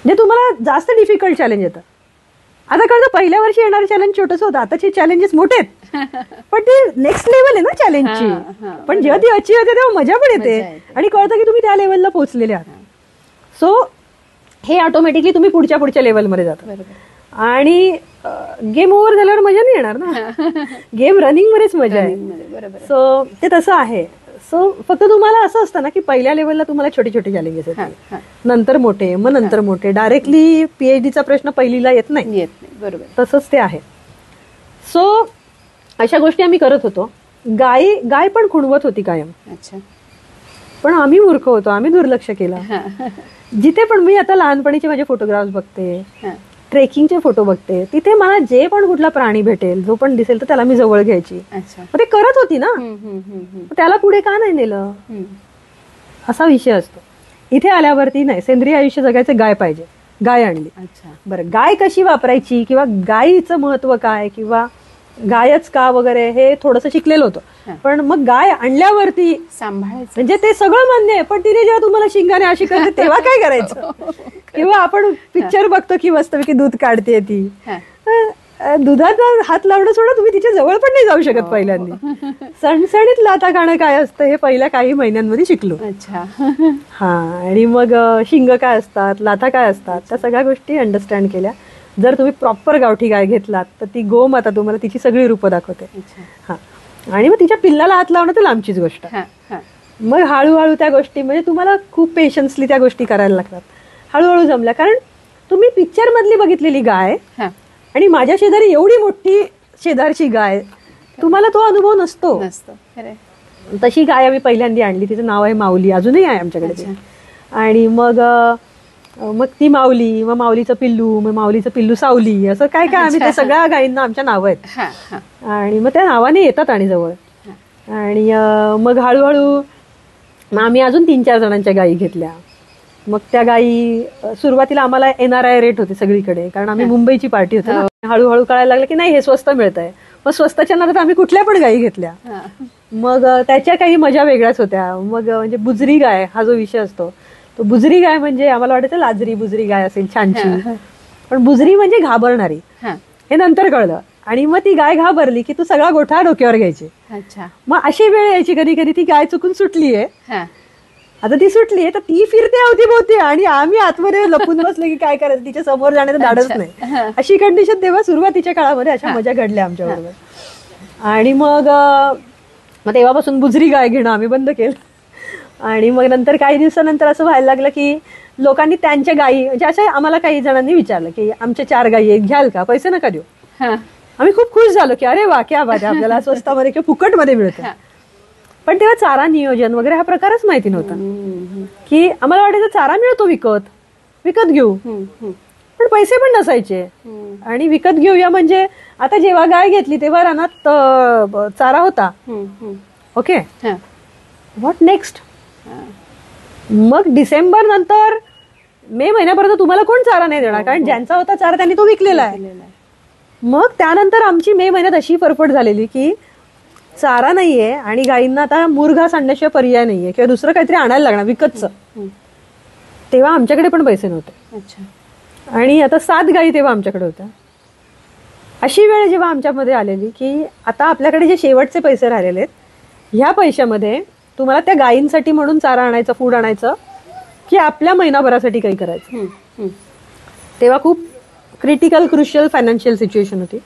म्हणजे तुम्हाला जास्त डिफिकल्ट चॅलेंज येतं. आता कळतं पहिल्या वर्षी येणारे चॅलेंज छोटंसं होतं, आताचे चॅलेंजेस मोठे आहेत, पण ते नेक्स्ट लेवल आहे ना चॅलेंजची. पण जेव्हा ती अचीव होते तेव्हा मजा पण येते आणि कळतं की तुम्ही त्या लेवलला पोहोचलेले आहात. सो हे ऑटोमॅटिकली तुम्ही पुढच्या लेवलमध्ये जाता. आणि गेम ओव्हर झाल्यावर मजा नाही येणार ना, गेम रनिंग मध्येच मजा आहे. सो ते तसं आहे. सो फक्त तुम्हाला असं असतं ना की पहिल्या लेवलला तुम्हाला छोटे छोटे चॅलेंजेस आहेत, नंतर मोठे, मग नंतर मोठे. डायरेक्टली PhDचा प्रश्न पहिलीला येत नाही. बरोबर, तसंच ते आहे. सो अशा गोष्टी आम्ही करत होतो. गाय पण खुणवत होती कायम. पण आम्ही मूर्ख होतो, आम्ही दुर्लक्ष केलं. जिथे पण मी आता लहानपणीचे माझे फोटोग्राफ्स बघते, ट्रेकिंगचे फोटो बघते, तिथे मला जे पण कुठला प्राणी भेटेल, जो पण दिसेल तर त्याला मी जवळ घ्यायची. ते करत होती ना, त्याला पुढे का नाही नेलं, असा विषय असतो. इथे आल्यावरती नाही, सेंद्रिय आयुष्य जगायचे, गाय पाहिजे, गाय आणली. बरं, गाय कशी वापरायची किंवा गायीचं महत्व काय किंवा गायच का वगैरे हे थोडंसं शिकलेलं होतं. पण मग गाय आणल्यावरती सांभाळायचं म्हणजे ते सगळं मान्य आहे, पण तिने जेव्हा तुम्हाला शिंगाने अशी करते तेव्हा काय करायचं? किंवा आपण पिक्चर बघतो की मस्तपैकी दूध काढते ती, दुधाचा हात लावणं सोडा, तुम्ही तिच्या जवळ पण नाही जाऊ शकत पहिल्यांदा. सणसणीत लाथा खाणं काय असतं हे पहिल्या काही महिन्यांमध्ये शिकलो. आणि मग शिंग काय असतात, लाथा काय असतात, त्या सगळ्या गोष्टी अंडरस्टँड केल्या. जर तुम्ही प्रॉपर गावठी गाय घेतलात तर ती गोमाता तुम्हाला तिची सगळी रूपं दाखवते. आणि मग तिच्या पिल्लाला हात लावणं तर लांबचीच गोष्ट. मग हळूहळू त्या गोष्टी म्हणजे तुम्हाला खूप पेशन्सली त्या गोष्टी करायला लागतात. हळूहळू जमल्या, कारण तुम्ही पिक्चर मधली बघितलेली गाय आणि माझ्या शेजारी एवढी मोठी शेजारची गाय, तुम्हाला तो अनुभव नसतो. तशी गाय आम्ही पहिल्यांदा आणली, तिचं नाव आहे माऊली, अजूनही आहे आमच्याकडे. आणि मग ती माऊली, मग माऊलीचं पिल्लू, मग माऊलीचं पिल्लू सावली, असं काय काय आम्ही त्या सगळ्या गायींना आमच्या नावं आहेत. आणि मग त्या नावाने येतात आणि जवळ. आणि मग हळूहळू मग आम्ही अजून 3-4 जणांच्या गायी घेतल्या. मग त्या गायी सुरुवातीला आम्हाला NRI रेट होते सगळीकडे, कारण आम्ही मुंबईची पार्टी होती ना. हळूहळू कळायला लागलं की नाही हे स्वस्त मिळत आहे. मग स्वस्तच्या नादात आम्ही कुठल्या पण गायी घेतल्या. मग त्याच्या काही मजा वेगळ्याच होत्या. मग म्हणजे बुजरी गाय हा जो विषय असतो, तो बुजरी गाय म्हणजे आम्हाला वाटायचं लाजरी बुजरी गाय असेल छानशी, पण बुजरी म्हणजे घाबरणारी हे नंतर कळलं. आणि मग ती गाय घाबरली की तू सगळा गोठा डोक्यावर घ्यायची. मग अशी वेळ यायची कधी कधी ती गाय चुकून सुटलीये, आता ती सुटली तर ती फिरते अवतीभोवती आणि आम्ही आतमध्ये लपून बसले की काय करायचं, तिच्या समोर जाण्याचं धाडच नाही. अशी कंडिशन तेव्हा सुरुवातीच्या काळामध्ये अशा मजा घडल्या आमच्या बरोबर. आणि मग तेव्हापासून बुजरी गाय घेणं आम्ही बंद केलं. आणि मग नंतर काही दिवसानंतर असं व्हायला लागलं की लोकांनी त्यांच्या गायी, म्हणजे असं आम्हाला काही जणांनी विचारलं की आमच्या 4 गायी आहेत, घ्याल का, पैसे नका देऊ. आम्ही खूप खुश झालो की अरे वा क्या बात आहे, आपल्याला स्वस्तामध्ये किंवा फुकटमध्ये मिळतं. पण तेव्हा चारा नियोजन वगैरे हा प्रकारच माहिती नव्हता. की आम्हाला वाटायचं चारा मिळतो विकत घेऊ, पण पैसे पण नसायचे. आणि विकत घेऊया म्हणजे आता जेव्हा गाय घेतली तेव्हा रानात चारा होता. Okay, what next. मग डिसेंबर नंतर मे महिन्यापर्यंत तुम्हाला कोण चारा नाही देणार, कारण ज्यांचा होता चारा त्यांनी तो विकलेला आहे. मग त्यानंतर आमची मे महिन्यात अशी फरफट झालेली की चारा नाहीये आणि गायींना आता मुरघास आणण्याशिवाय पर्याय नाहीये किंवा दुसरं काहीतरी आणायला लागणार विकतचं. तेव्हा आमच्याकडे पण पैसे नव्हते. आणि आता 7 गायी तेव्हा आमच्याकडे होत्या. अशी वेळ जेव्हा आमच्यामध्ये आलेली की आता आपल्याकडे जे शेवटचे पैसे राहिलेले आहेत, ह्या पैशामध्ये तुम्हाला त्या गायींसाठी म्हणून चारा आणायचं, फूड आणायचं की आपल्या महिनाभरासाठी काही करायचं. तेव्हा खूप क्रिटिकल क्रुशियल फायनान्शियल सिच्युएशन होती.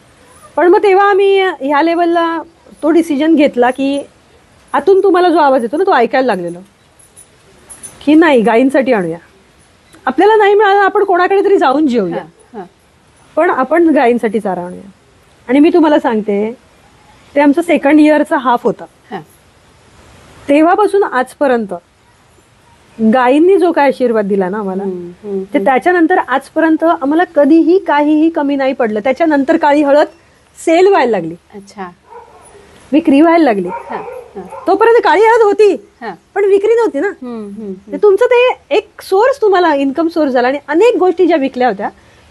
पण मग तेव्हा आम्ही ह्या लेवलला तो डिसिजन घेतला की आतून तुम्हाला जो आवाज येतो ना तो ऐकायला लागलेलो की नाही गायींसाठी आणूया. आपल्याला नाही मिळालं आपण कोणाकडे तरी जाऊन जेऊया, पण आपण गायींसाठी चारा आणूया. आणि मी तुम्हाला सांगते ते आमचं 2nd इयरचा हाफ होता. तेव्हापासून आजपर्यंत गायींनी जो काय आशीर्वाद दिला ना आम्हाला, ते त्याच्यानंतर आजपर्यंत आम्हाला कधीही काहीही कमी नाही पडलं. त्याच्यानंतर काळी हळद सेल व्हायला लागली, विक्री व्हायला लागली. तोपर्यंत काळी हळद होती पण विक्री नव्हती ना. तुमचं ते एक सोर्स तुम्हाला इन्कम सोर्स झाला. आणि अनेक गोष्टी ज्या विकल्या होत्या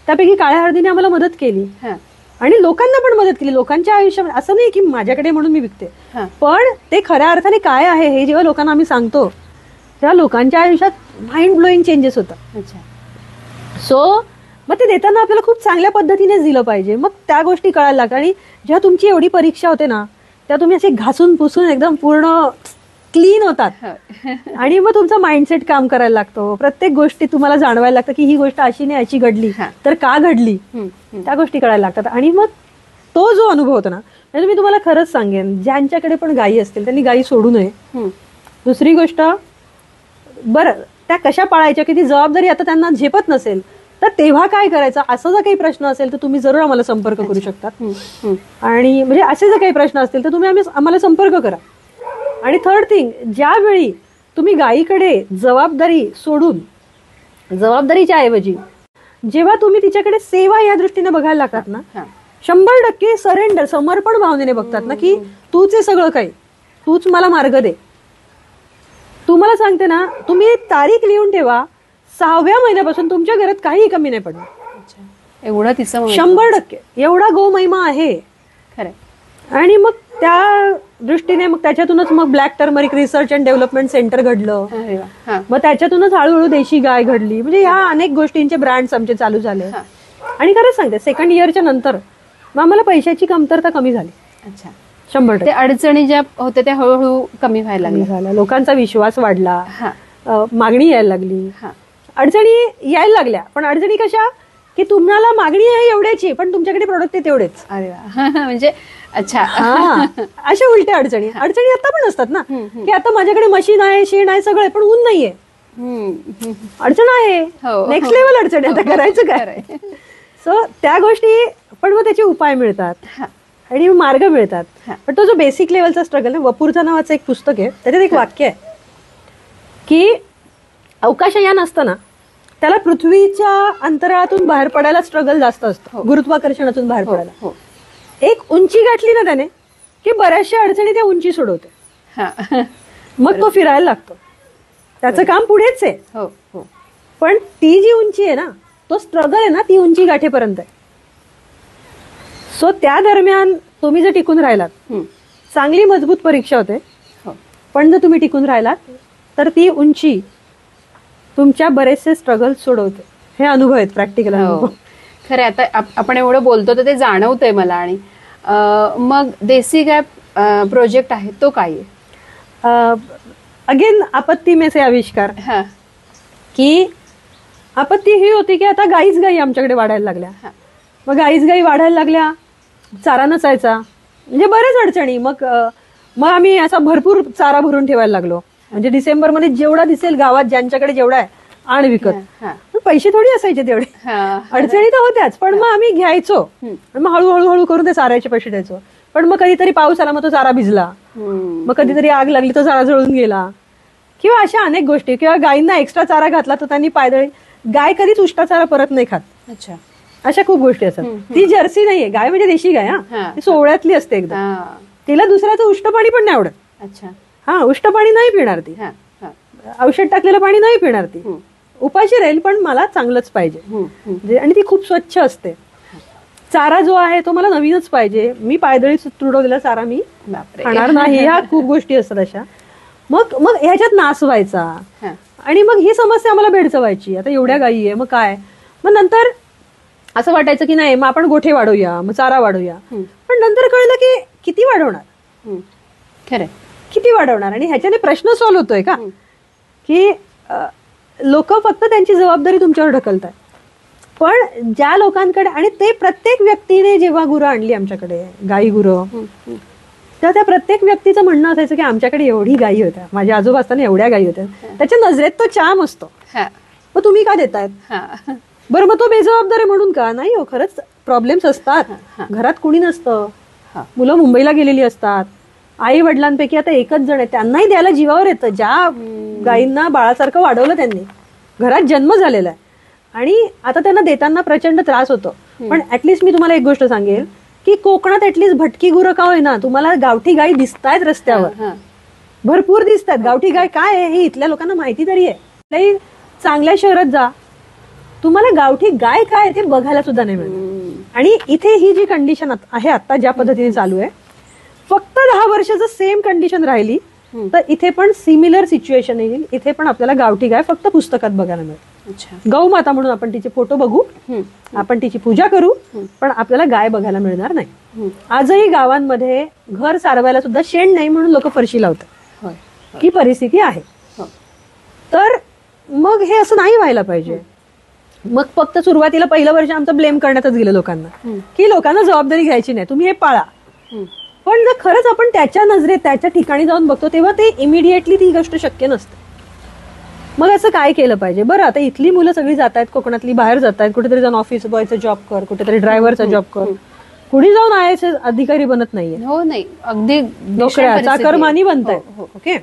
त्यापैकी काळ्या हळदीने आम्हाला मदत केली आणि लोकांना पण मदत केली. लोकांच्या आयुष्यात असं नाही की माझ्याकडे म्हणून मी विकते, पण ते खऱ्या अर्थाने काय आहे हे जेव्हा लोकांना आम्ही सांगतो तेव्हा लोकांच्या आयुष्यात माइंड ब्लोईंग चेंजेस होतात. सो मग ते देताना आपल्याला खूप चांगल्या पद्धतीनेच दिलं पाहिजे. मग त्या गोष्टी कळायला लागतात. आणि जेव्हा तुमची एवढी परीक्षा होते ना तेव्हा तुम्ही असे घासून पुसून एकदम पूर्ण क्लीन होतात. आणि मग तुमचा माइंडसेट काम करायला लागतो. प्रत्येक गोष्टी तुम्हाला जाणवायला लागतं की ही गोष्ट अशी नाही अशी घडली तर का घडली, त्या गोष्टी कळायला लागतात. आणि मग तो जो अनुभव होतो ना, म्हणजे मी तुम्हाला खरंच सांगेन ज्यांच्याकडे पण गायी असतील त्यांनी गायी सोडू नये. दुसरी गोष्ट, बरं त्या कशा पाळायच्या की ती जबाबदारी आता त्यांना झेपत नसेल तर तेव्हा काय करायचं, असा जर काही प्रश्न असेल तर तुम्ही जरूर आम्हाला संपर्क करू शकतात. आणि म्हणजे असे जर काही प्रश्न असतील तर तुम्ही आम्हाला संपर्क करा. आणि 3rd थिंग, ज्यावेळी तुम्ही गायीकडे जबाबदारी सोडून जबाबदारीच्या ऐवजी जेव्हा तुम्ही तिच्याकडे सेवा या दृष्टीने बघायला लागतात ना, 100% सरेंडर समर्पण भावनेने बघतात ना की तूच आहे सगळं काही, तूच मला मार्ग दे. तुम्हाला सांगते ना, तुम्ही तारीख लिहून ठेवा, 6व्या महिन्यापासून तुमच्या घरात काही कमी नाही पडणार. एवढं तिचं 100% एवढा गोमहिमा आहे. खरं. आणि मग त्या दृष्टीने मग त्याच्यातूनच मग black turmeric research and development centre घडलं. मग त्याच्यातूनच हळूहळू देशी गाय घडली. म्हणजे ह्या अनेक गोष्टींचे ब्रँड्स आमचे चालू झाले. आणि खरंच सांगते 2nd इयरच्या नंतर मग आम्हाला पैशाची कमतरता कमी झाली. 100%. अडचणी ज्या होत्या त्या हळूहळू कमी व्हायला लागल्या. लोकांचा विश्वास वाढला, मागणी यायला लागली. अडचणी यायला लागल्या, पण अडचणी कशा की तुम्हाला मागणी आहे एवढ्याची पण तुमच्याकडे प्रोडक्ट आहे तेवढेच. अरे वा. म्हणजे अच्छा, अशा उलट्या अडचणी आता पण असतात ना की आता माझ्याकडे मशीन आहे, शेण आहे, सगळं, पण ऊन नाहीये. अडचण आहे, नेक्स्ट लेवल अडचण आहे, आता करायचं काय. सो त्या गोष्टी, पण मग त्याचे उपाय मिळतात आणि मार्ग मिळतात. पण तो जो बेसिक लेवलचा स्ट्रगल आहे, वपूरचा नावाचं एक पुस्तक आहे, त्याच्यात एक वाक्य आहे की अवकाशयान असतं ना त्याला पृथ्वीच्या अंतराळातून बाहेर पडायला स्ट्रगल जास्त असतो, गुरुत्वाकर्षणातून बाहेर पडायला. एक उंची गाठली ना त्याने की बऱ्याचशा अडचणी त्या उंची सोडवते. मग तो फिरायला लागतो. त्याचं काम पुढेच आहे. हो हो. पण ती जी उंची आहे ना, तो स्ट्रगल आहे ना, ती उंची गाठेपर्यंत आहे. सो त्या दरम्यान तुम्ही जर टिकून राहिलात, चांगली मजबूत परीक्षा होते. पण जर तुम्ही टिकून राहिलात तर ती उंची तुमच्या बरेचसे स्ट्रगल सोडवते. हे अनुभव आहेत, प्रॅक्टिकल अनुभव. खरं आता आपण एवढं बोलतो तर ते जाणवतंय मला. आणि मग देसी गाय प्रोजेक्ट आहे तो काय आहे? अगेन आपत्ती में से आविष्कार. की आपत्ती ही होती की आता गाईच गाई आमच्याकडे वाढायला लागल्या. मग गाईच गाई वाढायला लागल्या, चारा नसायचा, म्हणजे बऱ्याच अडचणी. मग आम्ही असा भरपूर चारा भरून ठेवायला लागलो. म्हणजे डिसेंबर मध्ये जेवढा दिसेल गावात ज्यांच्याकडे जेवढा आहे आण विकत. पण पैसे थोडी असायचे तेवढे, अडचणी तर होत्याच. पण मग आम्ही घ्यायचो, मग हळूहळू करून ते चाऱ्याचे पैसे द्यायचो. पण मग कधीतरी पाऊस आला, मग तो चारा भिजला. मग कधीतरी आग लागली, तो चारा जळून गेला. किंवा अशा अनेक गोष्टी. किंवा गायींना एक्स्ट्रा चारा घातला तर त्यांनी पायदळी. गाय कधीच उष्टा चारा परत नाही खात. अच्छा. अशा खूप गोष्टी असतात. ती जर्सी नाहीये गाय, म्हणजे देशी गाय. ती सोहळ्यातली असते एकदम. तिला दुसऱ्याचं उष्ट पाणी पण नाही आवडत. अच्छा. हा, उष्ट पाणी नाही पिणार ती. औषध टाकलेलं पाणी नाही पिणार ती. उपाशी राहील, पण मला चांगलंच पाहिजे. आणि ती खूप स्वच्छ असते. चारा जो आहे तो मला नवीनच पाहिजे. मी पायदळी तुडवलेला चारा मी खाणार नाही. ह्या खूप गोष्टी असतात अशा. मग ह्याच्यात नाश व्हायचा. आणि मग ही समस्या आम्हाला भेडचवायची. आता एवढ्या गायी आहे, मग काय. मग नंतर असं वाटायचं की नाही, मग आपण गोठे वाढवूया, मग चारा वाढवूया. पण नंतर कळलं की किती वाढवणार, खरं किती वाढवणार. आणि ह्याच्याने प्रश्न सॉल्व्ह होतोय का, की लोक फक्त त्यांची जबाबदारी तुमच्यावर ढकलतात. पण ज्या लोकांकडे, आणि ते प्रत्येक व्यक्तीने जेव्हा गुरं आणली आमच्याकडे, गाई गुरं, तर त्या प्रत्येक व्यक्तीचं म्हणणं असायचं की आमच्याकडे एवढी गायी होत्या, माझ्या आजोबा असताना एवढ्या गायी होत्या. त्याच्या नजरेत तो चाम असतो. मग तुम्ही का देतायत? बरं, मग तो बेजबाबदार आहे म्हणून का? नाही हो, खरंच प्रॉब्लेम्स असतात. घरात कुणी नसतं, मुलं मुंबईला गेलेली असतात, आई वडिलांपैकी आता एकच जण आहे, त्यांनाही द्यायला जीवावर येतं. ज्या गायींना बाळासारखं वाढवलं त्यांनी, घरात जन्म झालेला आहे, आणि आता त्यांना देताना प्रचंड त्रास होतो. पण ऍटलिस्ट मी तुम्हाला एक गोष्ट सांगेल की कोकणात ऍटलिस्ट भटकी गुरं का होईना, तुम्हाला गावठी गायी दिसतायत रस्त्यावर, भरपूर दिसतात. गावठी गाय काय आहे हे इथल्या लोकांना माहिती तरी आहे. चांगल्या शहरात जा, तुम्हाला गावठी गाय काय ते बघायला सुद्धा नाही मिळत. आणि इथे ही जी कंडिशन आहे आता ज्या पद्धतीने चालू आहे, फक्त 10 वर्षाचं सेम कंडिशन राहिली तर इथे पण सिमिलर सिच्युएशन येईल. इथे पण आपल्याला गावठी गाय फक्त पुस्तकात बघायला मिळेल. गौमाता म्हणून आपण तिचे फोटो बघू, आपण तिची पूजा करू, पण आपल्याला गाय बघायला मिळणार नाही. आजही गावांमध्ये घर सारवायला सुद्धा शेण नाही म्हणून लोक फरशी लावतात. ही परिस्थिती आहे. तर मग हे असं नाही व्हायला पाहिजे. मग फक्त सुरुवातीला पहिलं वर्ष आमचं ब्लेम करण्यातच गेलं लोकांना, की लोकांना जबाबदारी घ्यायची नाही, तुम्ही हे पाळा. पण जर खरंच आपण त्याच्या नजरेत त्याच्या ठिकाणी जाऊन बघतो तेव्हा ते इमिडिएटली ती गोष्ट शक्य नसते. मग असं काय केलं पाहिजे? बरं, आता इथली मुलं सगळी जात आहेत, कोकणातली बाहेर जात आहेत, कुठेतरी जाऊन ऑफिस बॉयचा जॉब कर, कुठेतरी ड्रायव्हरचा जॉब कर, कुणी जाऊन IAS अधिकारी बनत नाहीये. हो, नाही, अगदी नोकऱ्या चाकरमानी बनतायत. ओके.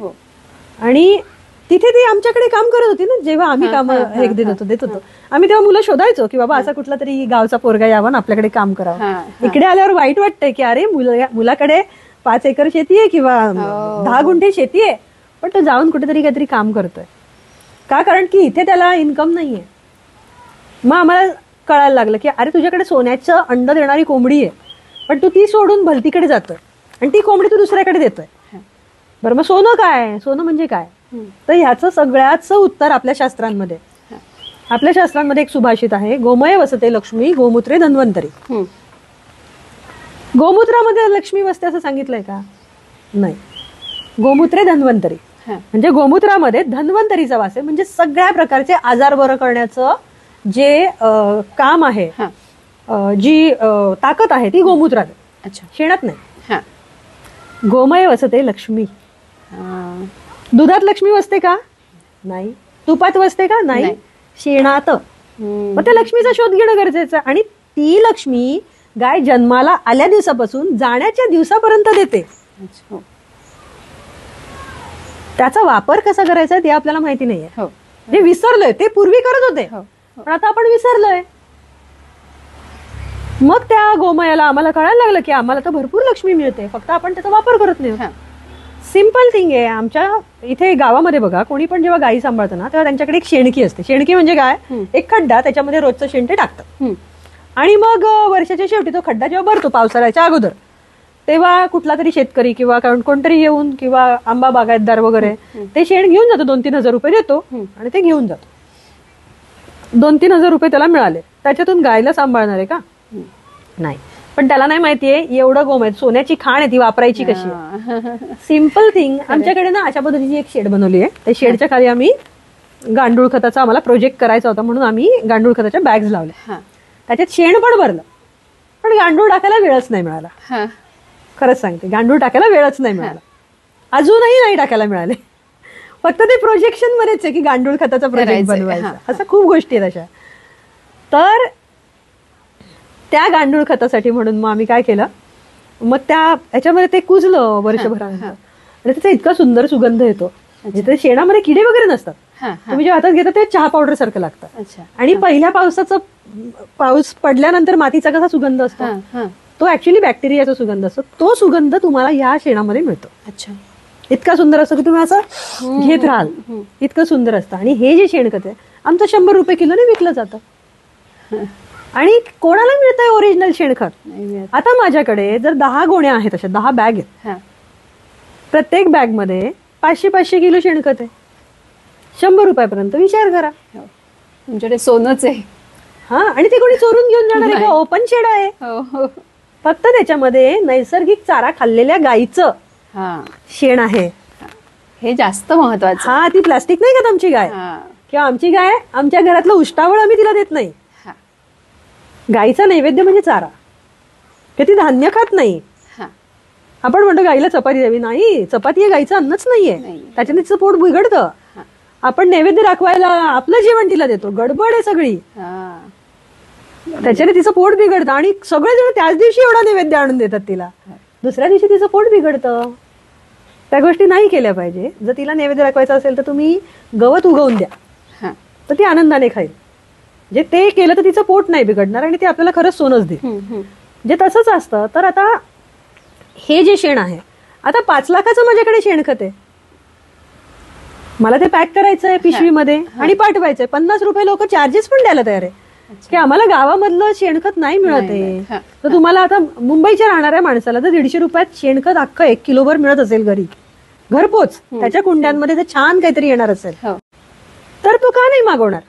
आणि तिथे ती आमच्याकडे काम करत होती ना, जेव्हा आम्ही काम देत होतो आम्ही, तेव्हा मुलं शोधायचो की बाबा असा कुठला तरी गावचा पोरगा यावा ना आपल्याकडे काम करावं. इकडे आल्यावर वाईट वाटतंय की अरे मुलाकडे 5 एकर शेती आहे किंवा 10 गुंठे शेती आहे, पण तो जाऊन कुठेतरी काहीतरी काम करतोय का? कारण की इथे त्याला इन्कम नाहीये. मग आम्हाला कळायला लागलं की अरे तुझ्याकडे सोन्याचं अंड देणारी कोंबडी आहे, पण तू ती सोडून भलतीकडे जातोय आणि ती कोंबडी तू दुसऱ्याकडे देतोय. बरं, मग सोनं काय? सोनं म्हणजे काय? तर ह्याचं सगळ्याचं उत्तर आपल्या शास्त्रांमध्ये एक सुभाषित आहे, गोमय वसते लक्ष्मी गोमूत्रे धन्वंतरी. गोमूत्रामध्ये लक्ष्मी वसते असं सांगितलंय का? नाही. गोमूत्रे धन्वंतरी म्हणजे गोमूत्रामध्ये धन्वंतरीचा वास आहे. म्हणजे सगळ्या प्रकारचे आजार बरं करण्याचं जे काम आहे, जी ताकद आहे ती गोमूत्रात. अच्छा. शेणात नाही. गोमय वसते लक्ष्मी. दुधात लक्ष्मी वसते का? नाही. तुपात वसते का? नाही. शेणात. मग त्या लक्ष्मीचा शोध घेणं गरजेचं. आणि ती लक्ष्मी गाय जन्माला आल्या दिवसापासून जाण्याच्या दिवसापर्यंत देते. त्याचा वापर कसा करायचा ते आपल्याला माहिती नाहीये. हे विसरलोय. ते पूर्वी करत होते, पण आता आपण विसरलोय. मग त्या गोमयाला आम्हाला कळायला लागलं की आम्हाला तर भरपूर लक्ष्मी मिळते, फक्त आपण त्याचा वापर करत नाही. सिम्पल थिंग आहे. आमच्या इथे गावामध्ये बघा, कोणी पण जेव्हा गायी सांभाळतं ना तेव्हा त्यांच्याकडे एक शेणकी असते. शेणकी म्हणजे काय, एक खड्डा, त्याच्यामध्ये रोजचं शेण ते टाकतात आणि मग वर्षाच्या शेवटी तो खड्डा जेव्हा भरतो पावसाळ्याच्या अगोदर, तेव्हा कुठला तरी शेतकरी किंवा कोणतरी येऊन किंवा आंबा बागायतदार वगैरे ते शेण घेऊन जातो. 2-3 हजार रुपये देतो आणि ते घेऊन जातो. 2-3 हजार रुपये त्याला मिळाले, त्याच्यातून गायला सांभाळणार आहे का? नाही. पण त्याला नाही माहितीये एवढं गोमूत्र सोन्याची खाण आहे, ती वापरायची कशी. Simple thing. आमच्याकडे ना अशा पद्धतीची एक शेड बनवली आहे. त्या शेडच्या खाली आम्ही गांडूळ खताचा आम्हाला प्रोजेक्ट करायचा होता म्हणून आम्ही गांडूळ खताच्या बॅग्स लावल्या. त्याच्यात शेण पण भरलं, पण गांडूळ टाकायला वेळच नाही मिळाला. खरंच सांगते, गांडूळ टाकायला वेळच नाही मिळाला. अजूनही नाही टाकायला मिळाले. फक्त ते प्रोजेक्शन मध्येच आहे की गांडूळ खताचा प्रोजेक्ट बनवायचा. असं खूप गोष्टी आहेत अशा. तर त्या गांडूळ खतासाठी म्हणून मग आम्ही काय केलं, मग याच्यामध्ये ते कुजलं वर्षभरानंतर आणि त्याचा इतका सुंदर सुगंध येतो. जिथे शेणामध्ये किडे वगैरे नसतात. तुम्ही जेव्हा हातात घेता ते चहा पावडर सारखं लागतं. आणि पहिल्या पाऊस पडल्यानंतर मातीचा कसा सुगंध असतो, तो ऍक्च्युली बॅक्टेरियाचा सुगंध असतो. तो सुगंध तुम्हाला या शेणामध्ये मिळतो. इतका सुंदर असतो की तुम्ही असं घेत राहाल, इतकं सुंदर असतं. आणि हे जे शेणखत आहे आमचं 100 रुपये किलोने विकलं जातं. आणि कोणाला मिळतंय ओरिजिनल शेणखत? आता माझ्याकडे जर 10 गोण्या आहेत, अशा 10 बॅग आहेत, प्रत्येक बॅग मध्ये 500-500 किलो शेणखत आहे. 100 रुपयापर्यंत विचार करा. तुमच्याकडे सोनच आहे. आणि ते कोणी चोरून घेऊन जाणार आहे का? ओपन शेड आहे. फक्त त्याच्यामध्ये नैसर्गिक चारा खाल्लेल्या गायीचं शेण आहे. हे जास्त महत्वाचं. ती प्लास्टिक नाही का आमची गाय, किंवा आमची गाय आमच्या घरातलं उष्टावळ आम्ही तिला देत नाही. गायीचा नैवेद्य म्हणजे चारा, की ती धान्य खात नाही. आपण म्हणतो गाईला चपाती द्यावी, नाही, चपाती हे गायीचं अन्नच नाहीये, त्याच्याने तिचं पोट बिघडतं. आपण नैवेद्य दाखवायला आपलं जेवण तिला देतो, गडबड आहे सगळी, त्याच्याने तिचं पोट बिघडतं. आणि सगळेजण त्याच दिवशी एवढा नैवेद्य आणून देतात तिला, दुसऱ्या दिवशी तिचं पोट बिघडतं. त्या गोष्टी नाही केल्या पाहिजे. जर तिला नैवेद्य दाखवायचा असेल तर तुम्ही गवत उगवून द्या, तर ती आनंदाने खाईल. जे ते केलं तर तिचं पोट नाही बिघडणार आणि ते आपल्याला खरंच सोनच देईल. जे तसंच असतं. तर आता हे जे शेण आहे, आता 5 लाखाचं माझ्याकडे शेणखत आहे, मला ते पॅक करायचंय पिशवीमध्ये आणि पाठवायचंय. 50 रुपये लोक चार्जेस पण द्यायला तयार आहे की आम्हाला गावामधलं शेणखत नाही मिळत आहे. तर तुम्हाला आता मुंबईच्या राहणाऱ्या माणसाला जर 150 रुपयात शेणखत अख्खं 1 किलोभर मिळत असेल घरी घरपोच, त्याच्या कुंड्यांमध्ये जर छान काहीतरी येणार असेल तर तो का नाही मागवणार?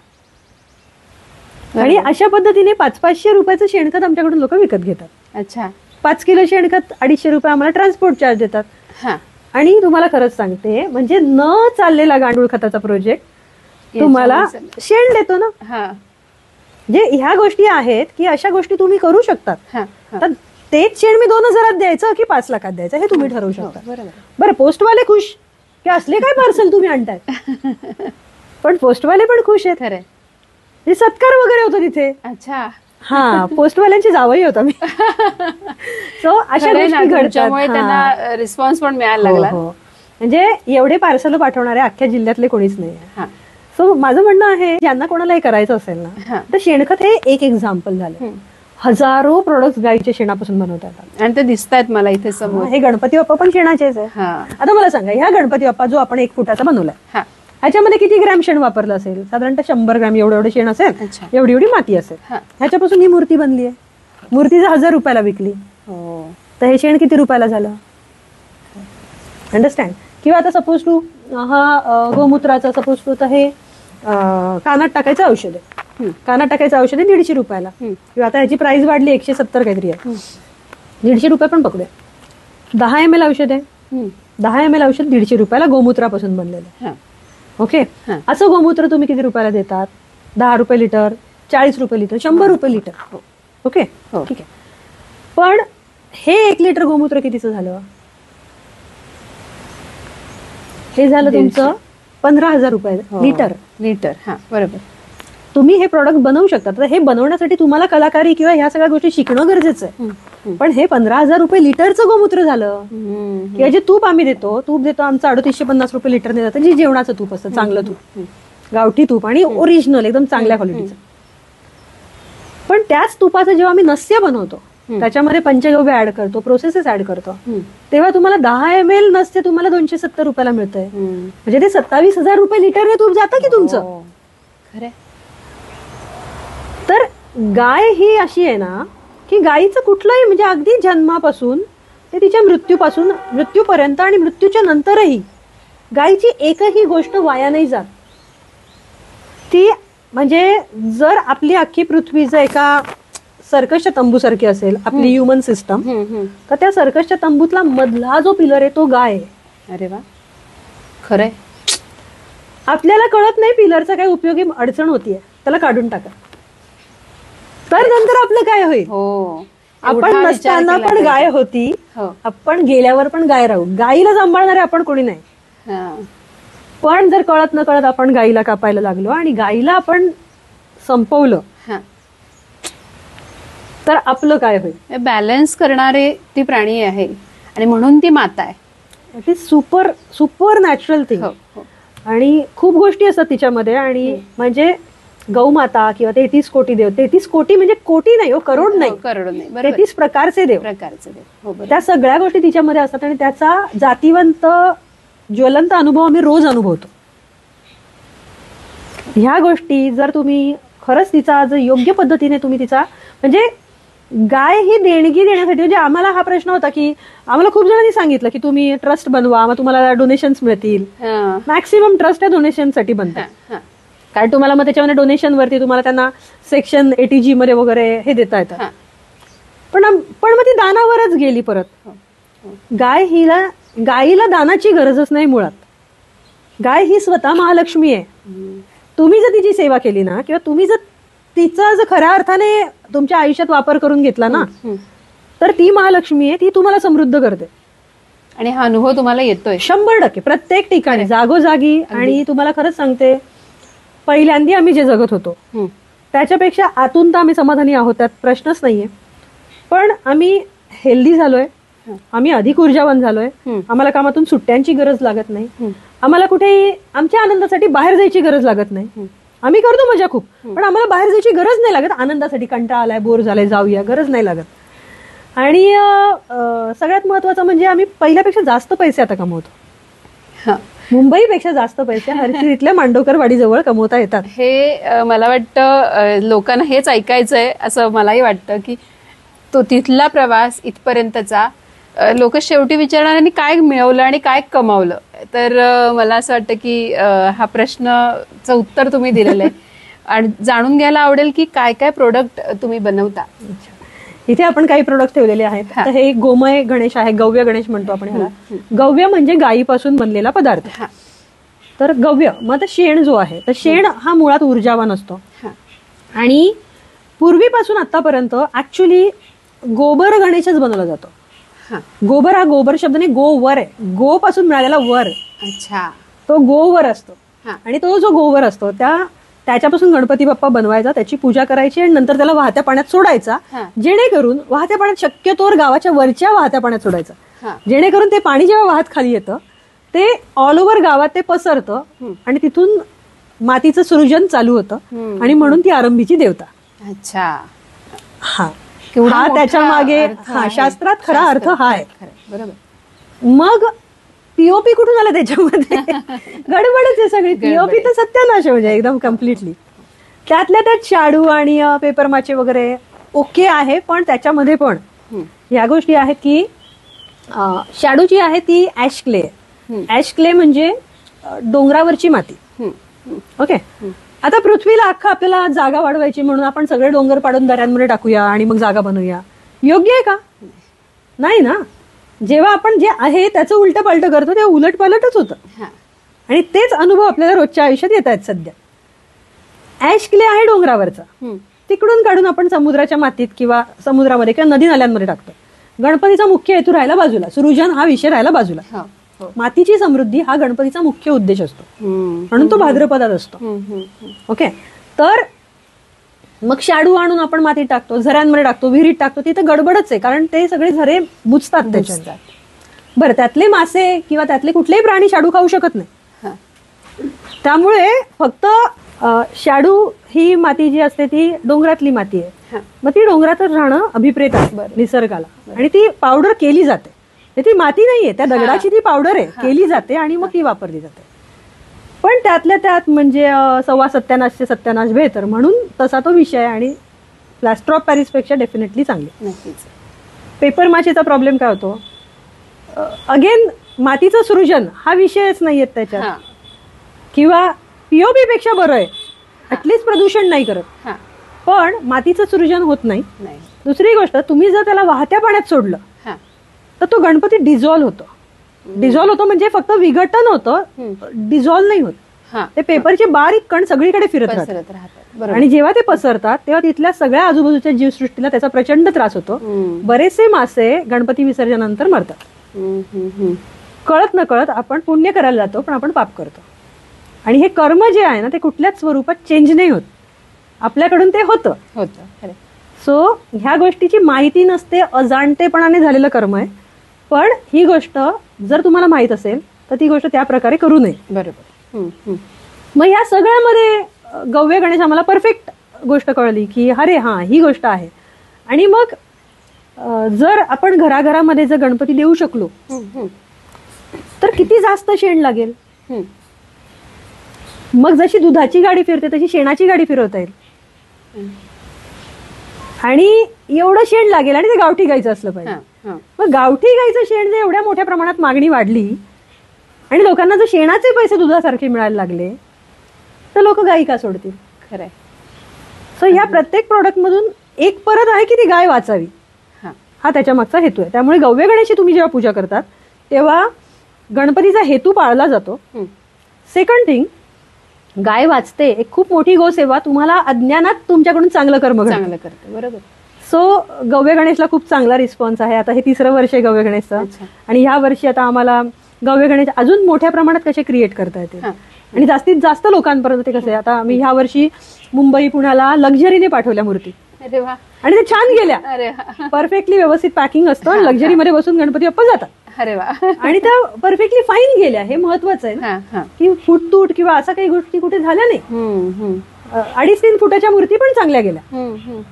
आणि अशा पद्धतीने 500-500 रुपयाचं शेणखत आमच्याकडून लोक विकत घेतात. अच्छा. 5 किलो शेणखत 250 रुपये आम्हाला ट्रान्सपोर्ट चार्ज देतात. आणि तुम्हाला खरंच सांगते, म्हणजे न चाललेला गांडूळ खताचा प्रोजेक्ट तुम्हाला शेण देतो ना. जे ह्या गोष्टी आहेत की अशा गोष्टी तुम्ही करू शकतात. तर तेच शेण मी 2000 द्यायचं की 5 लाखात द्यायचं हे तुम्ही ठरवू शकता. बरं, पोस्टवाले खुश की असले काय पार्सल तुम्ही आणताय, पण पोस्टवाले पण खुश आहेत. खरं, सत्कार वगैरे होतो तिथे. अच्छा. पोस्टवाल्यांची जावई होता मी. सो अशा गोष्टी घडल्यामुळे त्यांना रिस्पॉन्स पण मिळायला लागला. म्हणजे एवढे पार्सल पाठवणारे अख्ख्या जिल्ह्यातले कोणीच नाही. सो माझं म्हणणं आहे, ज्यांना कोणालाही करायचं असेल ना, तर शेणखत हे एक एक्झाम्पल झालं. हजारो प्रोडक्ट गाईच्या शेणापासून बनवता येतात आणि ते दिसतायत मला इथे समोर. हे गणपती बाप्पा पण शेणाचेच आहे. आता मला सांगा, ह्या गणपती बाप्पा जो आपण 1 फुटाचा बनवलाय, ह्याच्यामध्ये किती ग्रॅम शेण वापरलं असेल? साधारणतः 100 ग्रॅम एवढं शेण असेल, एवढी माती असेल. ह्याच्यापासून ही मूर्ती बनली आहे. मूर्ती जर 1000 रुपयाला विकली तर हे शेण किती रुपयाला झालं? अंडरस्टँड? किंवा आता सपोज टू गोमूत्राचा सपोज टू तर हे कानात टाकायचं औषध आहे. कानात टाकायचं औषध आहे 150 रुपयाला. किंवा आता ह्याची प्राइस वाढली 170 काहीतरी आहे. 150 रुपये पण पकडूया. 10 ml औषध आहे. 10 ml औषध 150 रुपयाला गोमूत्रापासून बनलेलं आहे. ओके. असं गोमूत्र तुम्ही किती रुपयाला देतात? 10 रुपये लिटर, 40 रुपये लिटर, 100 रुपये लिटर. ओके, ठीक आहे. पण हे 1 लिटर गोमूत्र कितीचं झालं? हे झालं तुमचं 15,000 रुपये लिटर. बरोबर. तुम्ही हे प्रॉडक्ट बनवू शकता. तर हे बनवण्यासाठी तुम्हाला कलाकारी किंवा ह्या सगळ्या गोष्टी शिकणं गरजेचं आहे. पण हे 15,000 रुपये लिटरचं गोमूत्र झालं. किंवा जे तूप आम्ही देतो, आमचं 3850 रुपये लिटरने जातं, जे जेवणाचं तूप असतं, चांगलं तूप, गावठी तूप आणि ओरिजिनल एकदम चांगल्या क्वालिटीचं. पण त्याच तुपाचं जेव्हा आम्ही नस्य बनवतो त्याच्यामध्ये पंचगव्य ऍड करतो, प्रोसेसेस ऍड करतो, तेव्हा तुम्हाला 10 ml नसते, तुम्हाला 270 रुपयाला मिळतंय. म्हणजे ते 27,000 रुपये लिटरने तूप जातं की तुमचं. खरं. तर गाय ही अशी आहे ना की गायीचं कुठलंही म्हणजे अगदी जन्मापासून ते तिच्या मृत्यूपर्यंत आणि मृत्यूच्या नंतरही गायीची एकही गोष्ट वाया नाही जात. ती म्हणजे जर आपली अख्खी पृथ्वी जर एका सर्कसच्या तंबूसारखी असेल आपली ह्युमन सिस्टम, तर त्या सर्कसच्या तंबूतला मधला जो पिलर आहे तो गाय आहे. अरे वा, खरंय. आपल्याला कळत नाही पिलरचा काय उपयोगी अडचण होतीये, त्याला काढून टाका. तर नंतर आपलं काय होईल. आपण नसताना पण गाय होती, आपण गेल्यावर पण गाय राहू. गायीला सांभाळणारे आपण कोणी नाही. पण जर कळत न कळत आपण गायीला कापायला लागलो आणि गायीला आपण संपवलं तर आपलं काय होईल. बॅलन्स करणारे ती प्राणी आहे आणि म्हणून ती माता आहे. ती सुपर नॅचरल थिंग. आणि खूप गोष्टी असतात तिच्यामध्ये. आणि म्हणजे गौमाता किंवा 33 कोटी देव, 33 कोटी म्हणजे कोटी नाही, करोड नाही, 33 प्रकारचे देव. त्या सगळ्या गोष्टी तिच्यामध्ये असतात आणि त्याचा जातीवंत ज्वलंत अनुभव आम्ही रोज अनुभवतो. ह्या गोष्टी जर तुम्ही खरंच तिचा जर योग्य पद्धतीने तुम्ही तिचा म्हणजे गाय ही देणगी देण्यासाठी, म्हणजे आम्हाला हा प्रश्न होता की आम्हाला खूप जणांनी सांगितलं की तुम्ही ट्रस्ट बनवा, मग तुम्हाला डोनेशन्स मिळतील. मॅक्सिमम ट्रस्ट या डोनेशन साठी बनतात, कारण तुम्हाला मग त्याच्यामध्ये डोनेशन वरती तुम्हाला त्यांना सेक्शन 80G मध्ये वगैरे हे देता येतं. पण मग ती दानावरच गेली परत. गायीला दानाची गरजच नाही मुळात. गाय ही स्वतः महालक्ष्मी आहे. तुम्ही जर तिची सेवा केली ना, किंवा तुम्ही जर तिचा जर खऱ्या अर्थाने तुमच्या आयुष्यात वापर करून घेतला ना, तर ती महालक्ष्मी आहे, ती तुम्हाला समृद्ध करते. आणि हा अनुभव तुम्हाला येतोय 100% प्रत्येक ठिकाणी जागोजागी. आणि तुम्हाला खरंच सांगते, पहिल्यांदा आम्ही जे जगत होतो त्याच्यापेक्षा आतून तर आम्ही समाधानी आहोत, त्यात प्रश्नच नाहीये. पण आम्ही हेल्दी झालोय, आम्ही अधिक ऊर्जावान झालोय, आम्हाला कामातून सुट्ट्यांची गरज लागत नाही, आम्हाला कुठेही आमच्या आनंदासाठी बाहेर जायची गरज लागत नाही. आम्ही करतो मजा खूप, पण आम्हाला बाहेर जायची गरज नाही लागत. आनंदासाठी कंटाळा आलाय, बोर झालाय, जाऊया, गरज नाही लागत. आणि सगळ्यात महत्वाचं म्हणजे आम्ही पहिल्यापेक्षा जास्त पैसे आता कमवतो. मुंबईपेक्षा जास्त पैसे हरसिरीतल्या मांडोकरवाडीजवळ कमवता येतात. हे मला वाटतं लोकांना हेच ऐकायचंय असं मलाही वाटतं की तो तिथला प्रवास इथपर्यंतचा लोक शेवटी विचारणार आणि काय मिळवलं आणि काय कमावलं. तर मला असं वाटतं की हा प्रश्नाचं उत्तर तुम्ही दिलेलं आहे. आणि जाणून घ्यायला आवडेल की काय काय प्रोडक्ट तुम्ही बनवता. इथे आपण काही प्रोडक्ट ठेवलेले आहेत. तर हे गोमय गणेश आहे, गव्य गणेश म्हणतो आपण ह्याला. गव्य म्हणजे गायीपासून बनलेला पदार्थ. तर गव्य मग आता शेण जो आहे, तर शेण हा मुळात ऊर्जावान असतो. आणि पूर्वीपासून आतापर्यंत ऍक्च्युली गोबर गणेशच बनवला जातो. गोबर हा गोबर शब्द नाही, गोवर आहे, गो पासून मिळालेला वर. अच्छा, तो गोवर असतो. आणि तो जो गोवर असतो त्याच्यापासून गणपती बाप्पा बनवायचा, त्याची पूजा करायची आणि नंतर त्याला वाहत्या पाण्यात सोडायचा. जेणेकरून वाहत्या पाण्यात शक्यतोवर गावाच्या वरच्या वाहत्या पाण्यात सोडायचं, जेणेकरून ते पाणी जेव्हा वाहत खाली येतं ते ऑल ओव्हर गावात ते पसरतं आणि तिथून मातीचं सृजन चालू होतं. आणि म्हणून ती आरंभीची देवता. अच्छा, हा त्याच्या मागे शास्त्रात खरा अर्थ हा आहे. बरोबर. मग पीओपी कुठून आला त्याच्यामध्ये, गडबडच आहे सगळी. पीओपी तर सत्यानाश म्हणजे एकदम कम्प्लिटली. त्यातल्या त्यात शाडू आणि पेपरमाचे वगैरे ओके आहे, पण त्याच्यामध्ये पण ह्या गोष्टी आहेत की शाडूची आहे ती ऍश क्ले. ऍश क्ले म्हणजे डोंगरावरची माती. ओके. आता पृथ्वीला अख्खा आपल्याला जागा वाढवायची म्हणून आपण सगळे डोंगर पाडून दऱ्यांमध्ये टाकूया आणि मग जागा बनवूया, योग्य आहे का? नाही ना. जेव्हा आपण जे आहे त्याचं उलट पालट करतो तेव्हा उलट पालटच होतं. आणि तेच अनुभव आपल्याला रोजच्या आयुष्यात येत आहेत सध्या. ऍश क्ले आहे डोंगरावरचा, तिकडून काढून आपण समुद्राच्या मातीत किंवा समुद्रामध्ये किंवा नदी नाल्यांमध्ये टाकतो. गणपतीचा मुख्य हेतू राहिला बाजूला, सृजन हा विषय राहिला बाजूला. मातीची समृद्धी हा गणपतीचा मुख्य उद्देश असतो, म्हणून तो भाद्रपदात असतो. ओके. तर मग शाडू आणून आपण मातीत टाकतो, झऱ्यांमध्ये टाकतो, विहिरीत टाकतो, तिथे गडबडच आहे, कारण ते सगळे झरे बुजतात त्याच्यात. बरं, त्यातले मासे किंवा त्यातले कुठलेही प्राणी शाडू खाऊ शकत नाही. त्यामुळे फक्त शाडू ही माती जी असते ती डोंगरातली माती आहे. मग ती डोंगरातच राहणं अभिप्रेत आहे निसर्गाला, आणि ती पावडर केली जाते. ती माती नाहीये, त्या दगडाची ती पावडर आहे, केली जाते आणि मग ती वापरली जाते. पण त्यातल्या त्यात म्हणजे सव्वा सत्यानाशचे सत्यानाश बेहतर म्हणून तसा तो विषय, आणि प्लास्टर ऑफ पॅरिस पेक्षा डेफिनेटली चांगली. पेपर माशीचा प्रॉब्लेम काय होतो, अगेन मातीचं सृजन हा विषयच नाहीये त्याच्यात, किंवा पीओपी पेक्षा बरं आहे, ऍटलीस्ट प्रदूषण नाही करत, पण मातीचं सृजन होत नाही. दुसरी गोष्ट, तुम्ही जर त्याला वाहत्या पाण्यात सोडलं तर तो गणपती डिझॉल्व्ह होतो म्हणजे फक्त विघटन होतं, डिझॉल्व्ह नाही होत. ते पेपरचे बारीक कण सगळीकडे फिरत राहतात, आणि जेव्हा ते पसरतात तेव्हा तिथल्या सगळ्या आजूबाजूच्या जीवसृष्टीला त्याचा प्रचंड त्रास होतो. बरेचसे मासे गणपती विसर्जनानंतर मरतात. कळत न कळत आपण पुण्य करायला जातो, पण आपण पाप करतो. आणि हे कर्म जे आहे ना, ते कुठल्याच स्वरूपात चेंज नाही होत, आपल्याकडून ते होतं. सो ह्या गोष्टीची माहिती नसते, अजाणतेपणाने झालेलं कर्म आहे. पण ही गोष्ट जर तुम्हाला माहित असेल तर ती गोष्ट त्या प्रकारे करू नये. बरोबर. मग या सगळ्यामध्ये गव्य गणेश आम्हाला परफेक्ट गोष्ट कळली की अरे हा ही गोष्ट आहे. आणि मग जर आपण घराघरामध्ये जर गणपती देऊ शकलो तर किती जास्त शेण लागेल. मग जशी दुधाची गाडी फिरते तशी शेणाची गाडी फिरवता येईल, आणि एवढं शेण लागेल, आणि ते गावठी गाईचं असलं पाहिजे. मग गावठी गाईचं शेण जर एवढ्या मोठ्या प्रमाणात मागणी वाढली आणि लोकांना जर शेणाचे पैसे दुधासारखे मिळायला लागले तर लोक गाई का सोडतील. खरंय. सो ह्या प्रत्येक प्रोडक्ट मधून एक परत आहे की ती गाय वाचावी, हा त्याच्या मागचा हेतू आहे. त्यामुळे गव्य गणेशची तुम्ही जेव्हा पूजा करतात तेव्हा गणपतीचा हेतू पाळला जातो. सेकंड थिंग, गाय वाचते, एक खूप मोठी गोसेवा तुम्हाला अज्ञानात तुमच्याकडून चांगलं कर्म करते. बरोबर. सो गव्य गणेशला खूप चांगला रिस्पॉन्स आहे. आता हे 3रं वर्ष आहे गव्य गणेशचं, आणि ह्या वर्षी आता आम्हाला गव्य गणेश अजून मोठ्या प्रमाणात कसे क्रिएट करता येते आणि जास्तीत जास्त लोकांपर्यंत ते कसे. आता आम्ही ह्या वर्षी मुंबई पुण्याला लक्झरीने पाठवल्या मूर्ती, आणि ते छान गेल्या, परफेक्टली व्यवस्थित पॅकिंग असतं, लक्झरीमध्ये बसून गणपती बाप्पा जातात. अरे वा. आणि त्या परफेक्टली फाईन गेल्या, हे महत्वाचं आहे ना, की फुटतूट किंवा असा काही गोष्टी कुठे झाल्या नाही. 2.5-3 फुटाच्या मूर्ती पण चांगल्या गेल्या.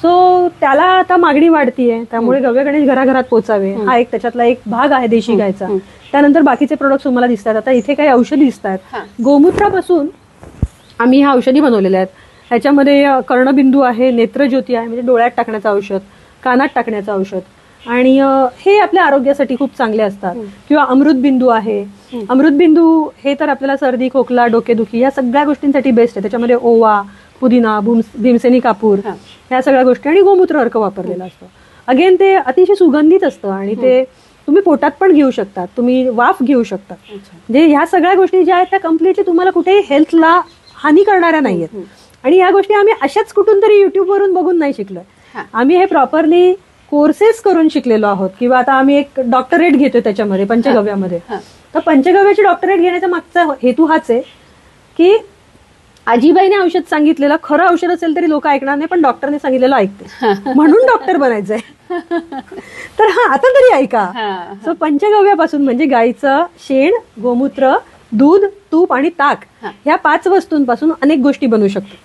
सो त्याला आता मागणी वाढतीये, त्यामुळे गव्य गणेश घराघरात पोचावे हा एक त्याच्यातला एक भाग आहे देशी गायचा. त्यानंतर बाकीचे प्रोडक्ट तुम्हाला दिसतात. आता इथे काही औषधी दिसतात, गोमूत्रापासून आम्ही ह्या औषधी बनवलेल्या आहेत. ह्याच्यामध्ये कर्णबिंदू आहे, नेत्रज्योती आहे म्हणजे डोळ्यात टाकण्याचं औषध, कानात टाकण्याचं औषध, आणि हे आपल्या आरोग्यासाठी खूप चांगले असतात. किंवा अमृतबिंदू आहे. अमृतबिंदू हे तर आपल्याला सर्दी, खोकला, डोकेदुखी या सगळ्या गोष्टींसाठी बेस्ट आहे. त्याच्यामध्ये ओवा, पुदिना, भीमसेनी कापूर ह्या सगळ्या गोष्टी, आणि गोमूत्र अर्क वापरलेला असतो. अगेन ते अतिशय सुगंधित असतं, आणि ते तुम्ही पोटात पण घेऊ शकतात, तुम्ही वाफ घेऊ शकता. म्हणजे ह्या सगळ्या गोष्टी ज्या आहेत त्या कम्प्लिटली तुम्हाला कुठेही हेल्थला हानी करणाऱ्या नाहीयेत. आणि या गोष्टी आम्ही अशाच कुठून तरी युट्यूबवरून बघून नाही शिकलोय, आम्ही हे प्रॉपरली कोर्सेस करून शिकलेलो आहोत. किंवा आता आम्ही एक डॉक्टरेट घेतोय त्याच्यामध्ये, पंचगव्यामध्ये. तर पंचगव्याची डॉक्टरेट घेण्याचा मागचा हेतू हाच आहे की आजीबाईने औषध सांगितलेलं खरं औषध असेल तरी लोक ऐकणार नाही, पण डॉक्टरने सांगितलेलं ऐकते, म्हणून डॉक्टर बनायचंय. तर आता तरी ऐका. सो पंचगव्यापासून म्हणजे गाईचं शेण, गोमूत्र, दूध, तूप आणि ताक ह्या 5 वस्तूंपासून अनेक गोष्टी बनवू शकतो.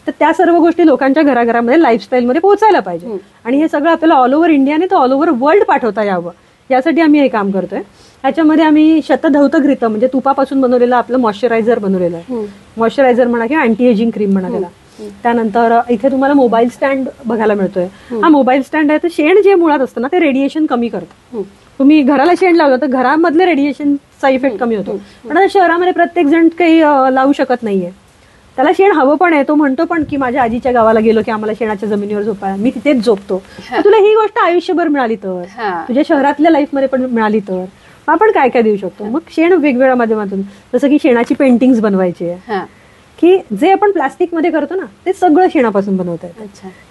तर त्या सर्व गोष्टी लोकांच्या घराघरामध्ये लाईफस्टाईलमध्ये पोहोचायला पाहिजे, आणि हे सगळं आपल्याला ऑल ओव्हर इंडियाने तर ऑल ओव्हर वर्ल्ड पाठवता यावं यासाठी आम्ही हे काम करतोय. ह्याच्यामध्ये आम्ही शतधौतघृत म्हणजे तुपापासून बनवलेलं आपलं मॉइश्चरायझर बनवलेलं आहे. मॉइश्चरायझर म्हणा किंवा अँटी एजिंग क्रीम म्हणा त्याला. त्यानंतर इथे तुम्हाला मोबाईल स्टँड बघायला मिळतोय. हा मोबाईल स्टँड आहे. तर शेण जे मुळात असतं ना ते रेडिएशन कमी करतं. तुम्ही घराला शेण लावलं तर घरामधले रेडिएशनचा इफेक्ट कमी होतो. पण आता शहरामध्ये प्रत्येक जण काही लावू शकत नाहीये. त्याला शेण हवं पण आहे. तो म्हणतो पण की माझ्या आजीच्या गावाला गेलो की आम्हाला शेणाच्या जमिनीवर झोपायला, मी तिथेच झोपतो. तुला ही गोष्ट आयुष्यभर मिळाली तर, तुझ्या शहरातल्या लाईफमध्ये पण मिळाली तर आपण काय काय देऊ शकतो. मग शेण वेगवेगळ्या माध्यमातून, जसं की शेणाची पेंटिंग्स बनवायची आहे, की जे आपण प्लास्टिक मध्ये करतो ना ते सगळं शेणापासून बनवता येतं.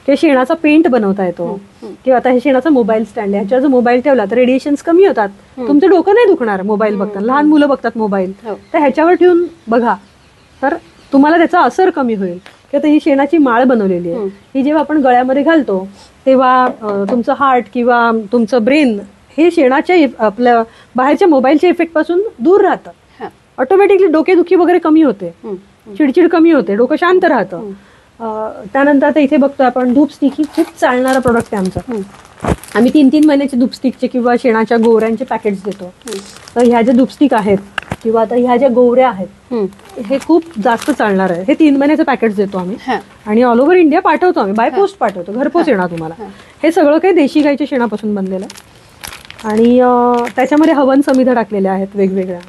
किंवा शेणाचा पेंट बनवता येतो. किंवा आता हे शेणाचा मोबाईल स्टँड आहे, ह्याच्यावर जर मोबाईल ठेवला तर रेडिएशन्स कमी होतात, तुमचं डोकं नाही दुखणार मोबाईल बघताना. लहान मुलं बघतात मोबाईल, तर ह्याच्यावर ठेवून बघा तर तुम्हाला त्याचा असर कमी होईल. किंवा ही शेणाची माळ बनवलेली आहे, ही जेव्हा आपण गळ्यामध्ये घालतो तेव्हा तुमचं हार्ट किंवा तुमचं ब्रेन हे शेणाच्या आपल्या बाहेरच्या मोबाईलच्या इफेक्ट पासून दूर राहतं. ऑटोमॅटिकली डोकेदुखी वगैरे कमी होते. चिडचिड कमी होते, डोकं शांत राहतं. त्यानंतर आता इथे बघतोय आपण धूप स्टिक, ही खूप चालणारा प्रोडक्ट आहे आमचा. आम्ही 3-3 महिन्याचे धूप स्टिकचे किंवा शेणाच्या गोवऱ्यांचे पॅकेट्स देतो. तर ह्या ज्या धूप स्टिक आहेत किंवा आता ह्या ज्या गोवऱ्या आहेत, हे खूप जास्त चालणार आहे. हे 3 महिन्याचे पॅकेट्स देतो आम्ही आणि ऑल ओव्हर इंडिया पाठवतो आम्ही, बाय पोस्ट पाठवतो, घरपोच येणार तुम्हाला. हे सगळं काही देशी गाईच्या शेणापासून बनलेलं आहे आणि त्याच्यामध्ये हवन समिधा टाकलेल्या आहेत वेगवेगळ्या.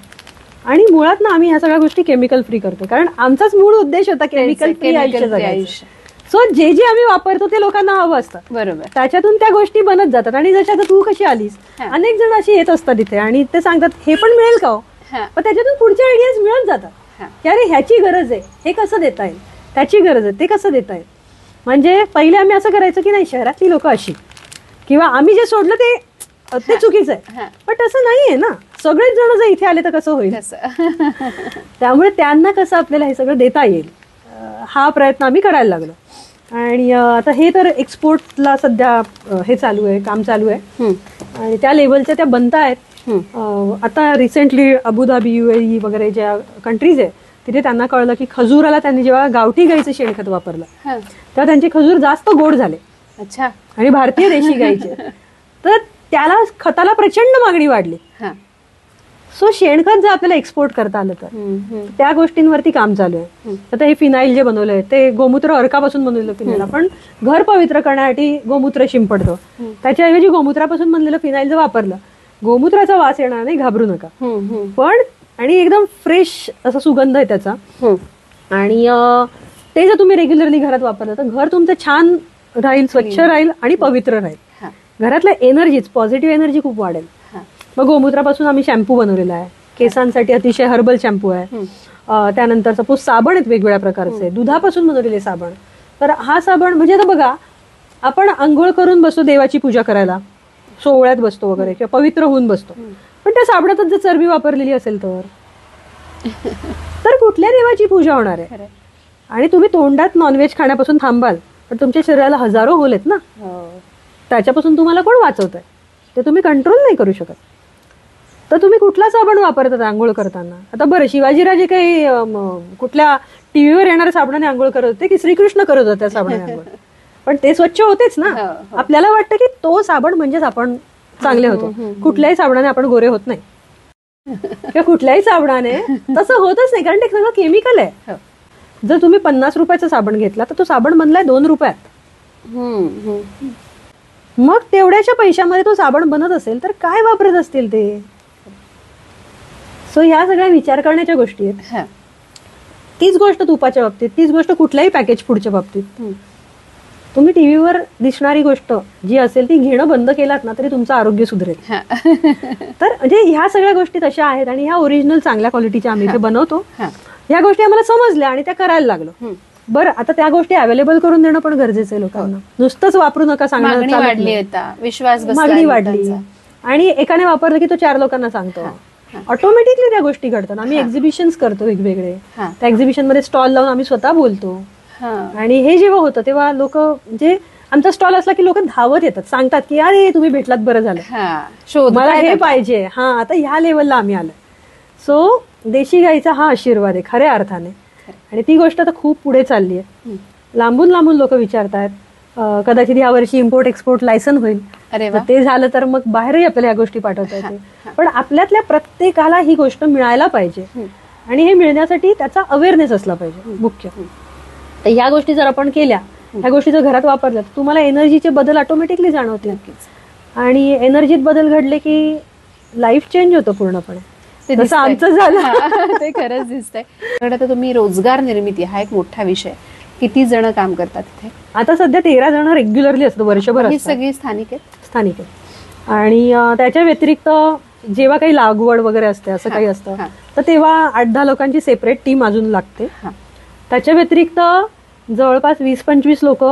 आणि मुळात ना आम्ही ह्या सगळ्या गोष्टी केमिकल फ्री करतो, कारण आमचाच मूळ उद्देश होता केमिकल फ्री आयुष्य. सो जे आम्ही वापरतो ते लोकांना हवं असतं. बरोबर. त्याच्यातून त्या गोष्टी बनत जातात. आणि जशा आता तू कशी आलीस, अनेक जण अशी येत असतात इथे आणि ते सांगतात हे पण मिळेल का हो, पण त्याच्यातून पुढच्या आयडियाज मिळत जातात की अरे ह्याची गरज आहे, हे कसं देता येईल, त्याची गरज आहे, ते कसं देता येईल. म्हणजे पहिले आम्ही असं करायचो की नाही शहरातली लोक अशी, किंवा आम्ही जे सोडलं ते चुकीचं आहे, पण तसं नाहीये ना. सगळेच जण जर इथे आले तर कसं होईल. त्यामुळे त्यांना कसं आपल्याला हे सगळं देता येईल हा प्रयत्न आम्ही करायला लागलो. आणि आता हे तर एक्सपोर्टला सध्या हे चालू आहे, काम चालू आहे आणि त्या लेवलच्या त्या बनतायत. आता रिसेंटली अबुधाबी, UAE वगैरे ज्या कंट्रीज आहे तिथे त्यांना कळलं की खजूराला त्यांनी जेव्हा गावठी गाईचं शेणखत वापरलं तेव्हा त्यांचे खजूर जास्त गोड झाले. अच्छा. आणि भारतीय देशी गाईचे, तर त्याला खताला प्रचंड मागणी वाढली. सो शेणखत जर आपल्याला एक्सपोर्ट करता आलं तर त्या गोष्टींवरती काम चालू आहे. आता हे फिनाईल जे बनवलंय ते गोमूत्र अर्कापासून बनवलेलं फिनाईल आपण घर पवित्र करण्यासाठी गोमूत्र शिंपडतो, त्याच्याऐवजी गोमूत्रापासून बनलेलं फिनाईल जर वापरलं, गोमूत्राचा वास येणार नाही, घाबरू नका. पण आणि एकदम फ्रेश असा सुगंध आहे त्याचा. आणि ते जर तुम्ही रेग्युलरली घरात वापरलं तर घर तुमचं छान राहील, स्वच्छ राहील आणि पवित्र राहील. घरातल्या एनर्जीच, पॉझिटिव्ह एनर्जी खूप वाढेल. मग गोमूत्रापासून आम्ही शॅम्पू बनवलेला आहे, केसांसाठी अतिशय हर्बल शॅम्पू आहे. त्यानंतर सपोज साबण आहेत वेगवेगळ्या प्रकारचे, दुधापासून बनवलेले साबण. तर हा साबण म्हणजे आता बघा, आपण आंघोळ करून बसतो देवाची पूजा करायला, सोहळ्यात बसतो वगैरे किंवा पवित्र होऊन बसतो, पण त्या साबणातच जर चरबी वापरलेली असेल तर कुठल्या देवाची पूजा होणार आहे. आणि तुम्ही तोंडात नॉनव्हेज खाण्यापासून थांबाल, पण तुमच्या शरीराला हजारो होल आहेत ना, त्याच्यापासून तुम्हाला कोण वाचवतंय, ते तुम्ही कंट्रोल नाही करू शकत. तर तुम्ही कुठला साबण वापरतात आंघोळ करताना. आता बरं, शिवाजीराजे काही कुठल्या टीव्हीवर येणाऱ्या साबणाने आंघोळ करत होते की श्रीकृष्ण करत होते त्या साबणाने आंघोळ, पण ते स्वच्छ होतेच ना. आपल्याला वाटतं की तो साबण म्हणजेच आपण चांगले होतो. कुठल्याही साबणाने आपण गोरे होत नाही किंवा कुठल्याही साबणाने तसं होतच नाही, कारण ते सगळं केमिकल आहे. जर तुम्ही 50 रुपयाचा साबण घेतला तर तो साबण बनलाय 2 रुपयात. मग तेवढ्याच्या पैशामध्ये तो साबण बनत असेल तर काय वापरत असतील ते. सो ह्या सगळ्या विचार करण्याच्या गोष्टी आहेत. तीच गोष्ट तुपाच्या बाबतीत, तीच गोष्ट कुठल्याही पॅकेज फूडच्या बाबतीत. तुम्ही टीव्हीवर दिसणारी गोष्ट जी असेल ती घेणं बंद केलात ना तरी तुमचं आरोग्य सुधरेल. तर म्हणजे ह्या सगळ्या गोष्टी तशा आहेत आणि ह्या ओरिजिनल चांगल्या क्वालिटीच्या आम्ही इथे बनवतो. ह्या गोष्टी आम्हाला समजल्या आणि त्या करायला लागलो. बरं, आता त्या गोष्टी अवेलेबल करून देणं पण गरजेचं आहे लोकांना. नुसतंच वापरू नका सांगणं, मागणी वाढली आणि एकाने वापरलं की तो 4 लोकांना सांगतो, ऑटोमॅटिकली त्या गोष्टी घडतात. आम्ही एक्झिबिशन्स करतो वेगवेगळे, त्या एक्झिबिशन मध्ये स्टॉल लावून आम्ही स्वतः बोलतो. आणि हे जेव्हा होतं तेव्हा लोक, म्हणजे आमचा स्टॉल असला की लोक धावत येतात, सांगतात की अरे तुम्ही भेटलात, बरं झालं, मला हे पाहिजे. आता ह्या लेवलला आम्ही आलो. सो देशी गाईचा हा आशीर्वाद आहे खऱ्या अर्थाने. आणि ती गोष्ट आता खूप पुढे चालली आहे. लांबून लांबून लोक विचारतात. कदाचित या वर्षी इम्पोर्ट एक्सपोर्ट लायसन होईल, ते झालं तर मग बाहेरही आपल्याला या गोष्टी पाठवता येते. पण आपल्यातल्या प्रत्येकाला ही गोष्ट मिळायला पाहिजे आणि हे मिळण्यासाठी त्याचा अवेअरनेस असला पाहिजे मुख्य. तर ह्या गोष्टी जर आपण केल्या, ह्या गोष्टी जर घरात वापरल्या तर तुम्हाला एनर्जीचे बदल ऑटोमॅटिकली जाणवतील. आणि एनर्जीत बदल घडले की लाईफ चेंज होतं पूर्णपणे. तसं आमचं झालं. ते खरंच दिसतंय. आता तुम्ही रोजगार निर्मिती हा एक मोठा विषय, किती जण काम करतात इथे? आता सध्या 13 जण रेग्युलरली असतं, वर्षभर. ही सगळी स्थानिक आहेत? स्थानिक आहे. आणि त्याच्या व्यतिरिक्त जेव्हा काही लागवड वगैरे असते, असं काही असतं तर तेव्हा 8-10 लोकांची सेपरेट टीम अजून लागते. त्याच्या व्यतिरिक्त जवळपास 20-25 लोक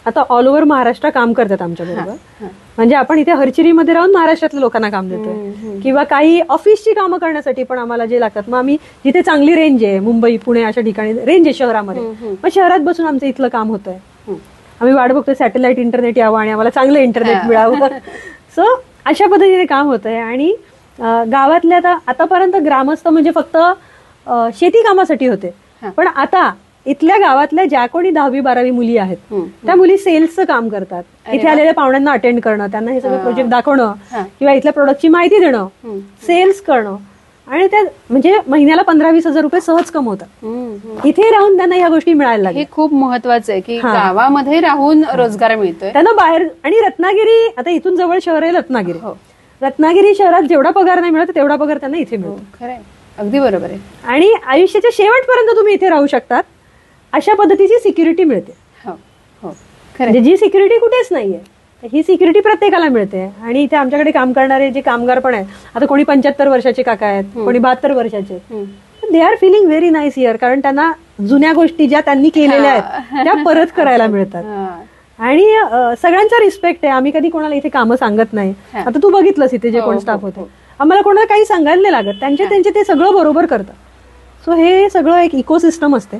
आता ऑल ओव्हर महाराष्ट्र काम करतात आमच्या बरोबर. म्हणजे आपण इथे हरचिरीमध्ये राहून महाराष्ट्रातल्या लोकांना काम देतोय. किंवा काही ऑफिसची कामं करण्यासाठी पण आम्हाला जे लागतात, मग आम्ही जिथे चांगली रेंज आहे, मुंबई पुणे अशा ठिकाणी रेंज आहे शहरामध्ये, मग शहरात बसून आमचं इथलं काम होतंय. आम्ही वाट बघतोय सॅटेलाइट इंटरनेट यावं आणि आम्हाला चांगलं इंटरनेट मिळावं. सो अशा पद्धतीने काम होतंय. आणि गावातल्या आतापर्यंत ग्रामस्थ म्हणजे फक्त शेती कामासाठी होते, पण आता इथल्या गावातल्या ज्या कोणी 10वी-12वी मुली आहेत त्या मुली सेल्सचं काम करतात. इथे आलेल्या पाहुण्यांना अटेंड करणं, त्यांना हे सगळं प्रोजेक्ट दाखवणं किंवा इथल्या प्रोडक्टची माहिती देणं, सेल्स करणं, आणि त्या म्हणजे महिन्याला 15-20 हजार रुपये सहज कमवतात. इथे राहून त्यांना ह्या गोष्टी मिळायला लागल्या. हे खूप महत्वाचं आहे की गावामध्ये राहून रोजगार मिळतोय त्यांना बाहेर. आणि रत्नागिरी, आता इथून जवळ शहर आहे रत्नागिरी, रत्नागिरी शहरात जेवढा पगार नाही मिळत तेवढा पगार त्यांना इथे मिळतो. खरंय, अगदी बरोबर आहे. आणि आयुष्याच्या शेवटपर्यंत तुम्ही इथे राहू शकतात अशा पद्धतीची सिक्युरिटी मिळते. म्हणजे जी सिक्युरिटी कुठेच नाहीये, ही सिक्युरिटी प्रत्येकाला मिळते. आणि इथे आमच्याकडे काम करणारे जे कामगार पण आहेत, आता कोणी 75 वर्षाचे काका आहेत, कोणी 72 वर्षाचे, they are feeling very nice here. कारण त्यांना जुन्या गोष्टी ज्या त्यांनी केलेल्या आहेत त्या परत करायला मिळतात. आणि सगळ्यांचा रिस्पेक्ट आहे. आम्ही कधी कोणाला इथे कामं सांगत नाही. आता तू बघितलंस इथे जे कोण स्टाफ होते, आम्हाला कोणाला काही सांगायला नाही लागत, त्यांचे ते सगळं बरोबर करतात. सो हे सगळं एक इकोसिस्टम असते,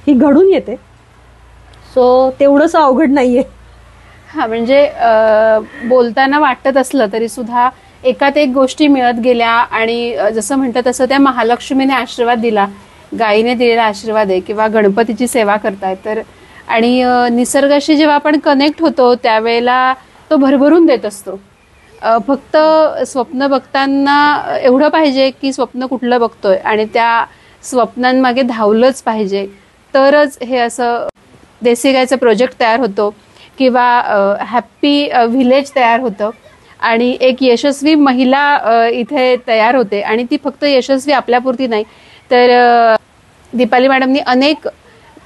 ही घडून येते. सो तेवढंच अवघड नाहीये. हा, म्हणजे बोलताना वाटत असलं तरी सुद्धा एकात एक गोष्टी मिळत गेल्या. आणि जसं म्हणतं तसं त्या महालक्ष्मीने आशीर्वाद दिला, गायीने दिलेला आशीर्वाद आहे, किंवा गणपतीची सेवा करतायत तर. आणि निसर्गाशी जेव्हा आपण कनेक्ट होतो त्यावेळेला तो भरभरून देत असतो. फक्त स्वप्न बघताना एवढं पाहिजे की स्वप्न कुठलं बघतोय आणि त्या स्वप्नांमागे धावलंच पाहिजे, तरच हे असं देसी गायचं प्रोजेक्ट तयार होतो, किंवा हॅप्पी व्हिलेज तयार होतं, आणि एक यशस्वी महिला इथे तयार होते. आणि ती फक्त यशस्वी आपल्यापुरती नाही, तर दीपाली मॅडमनी अनेक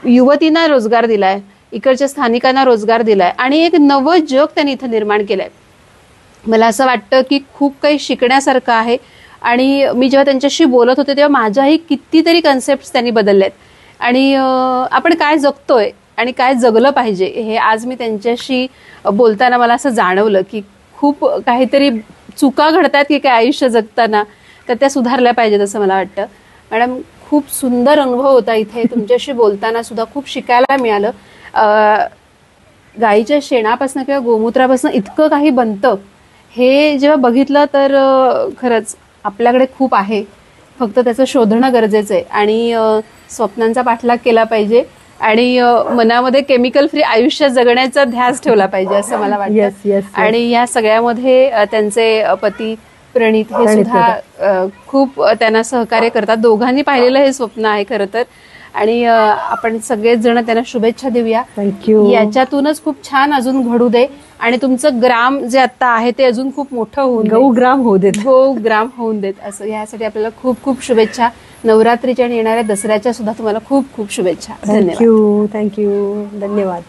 युवतींना रोजगार दिलाय, इकडच्या स्थानिकांना रोजगार दिलाय, आणि एक नवं जग त्यांनी इथं निर्माण केलंय. मला असं वाटतं की खूप काही शिकण्यासारखं आहे. आणि मी जेव्हा त्यांच्याशी बोलत होते तेव्हा माझ्याही कितीतरी कन्सेप्ट त्यांनी बदललेत. आणि आपण काय जगतोय आणि काय जगलं पाहिजे हे आज मी त्यांच्याशी बोलताना मला असं जाणवलं की खूप काहीतरी चुका घडतात की काय आयुष्य जगताना, तर त्या सुधारल्या पाहिजेत असं मला वाटतं. मॅडम, खूप सुंदर अनुभव होता इथे. तुमच्याशी बोलताना सुद्धा खूप शिकायला मिळालं. गाईच्या शेणापासून किंवा गोमूत्रापासून इतकं काही बनतं हे जेव्हा बघितलं तर खरंच आपल्याकडे खूप आहे, फक्त त्याचं शोधणं गरजेचं आहे. आणि स्वप्नांचा पाठलाग केला पाहिजे आणि मनामध्ये केमिकल फ्री आयुष्य जगण्याचा ध्यास ठेवला पाहिजे असं मला वाटतं. आणि या सगळ्यामध्ये त्यांचे पती प्रणित हे सुद्धा खूप त्यांना सहकार्य करतात. दोघांनी पाहिलेलं हे स्वप्न आहे खरं तर. आणि आपण सगळेच जण त्यांना शुभेच्छा देऊया. थँक्यू. याच्यातूनच खूप छान अजून घडू दे आणि तुमचं ग्राम जे आता आहे ते अजून खूप मोठं होऊन गौग्राम होऊ देत, गौग्राम होऊन देत असं. यासाठी आपल्याला खूप खूप शुभेच्छा. नवरात्रीच्या आणि येणाऱ्या दसऱ्याच्या सुद्धा तुम्हाला खूप खूप शुभेच्छा. थँक्यू. थँक्यू. धन्यवाद.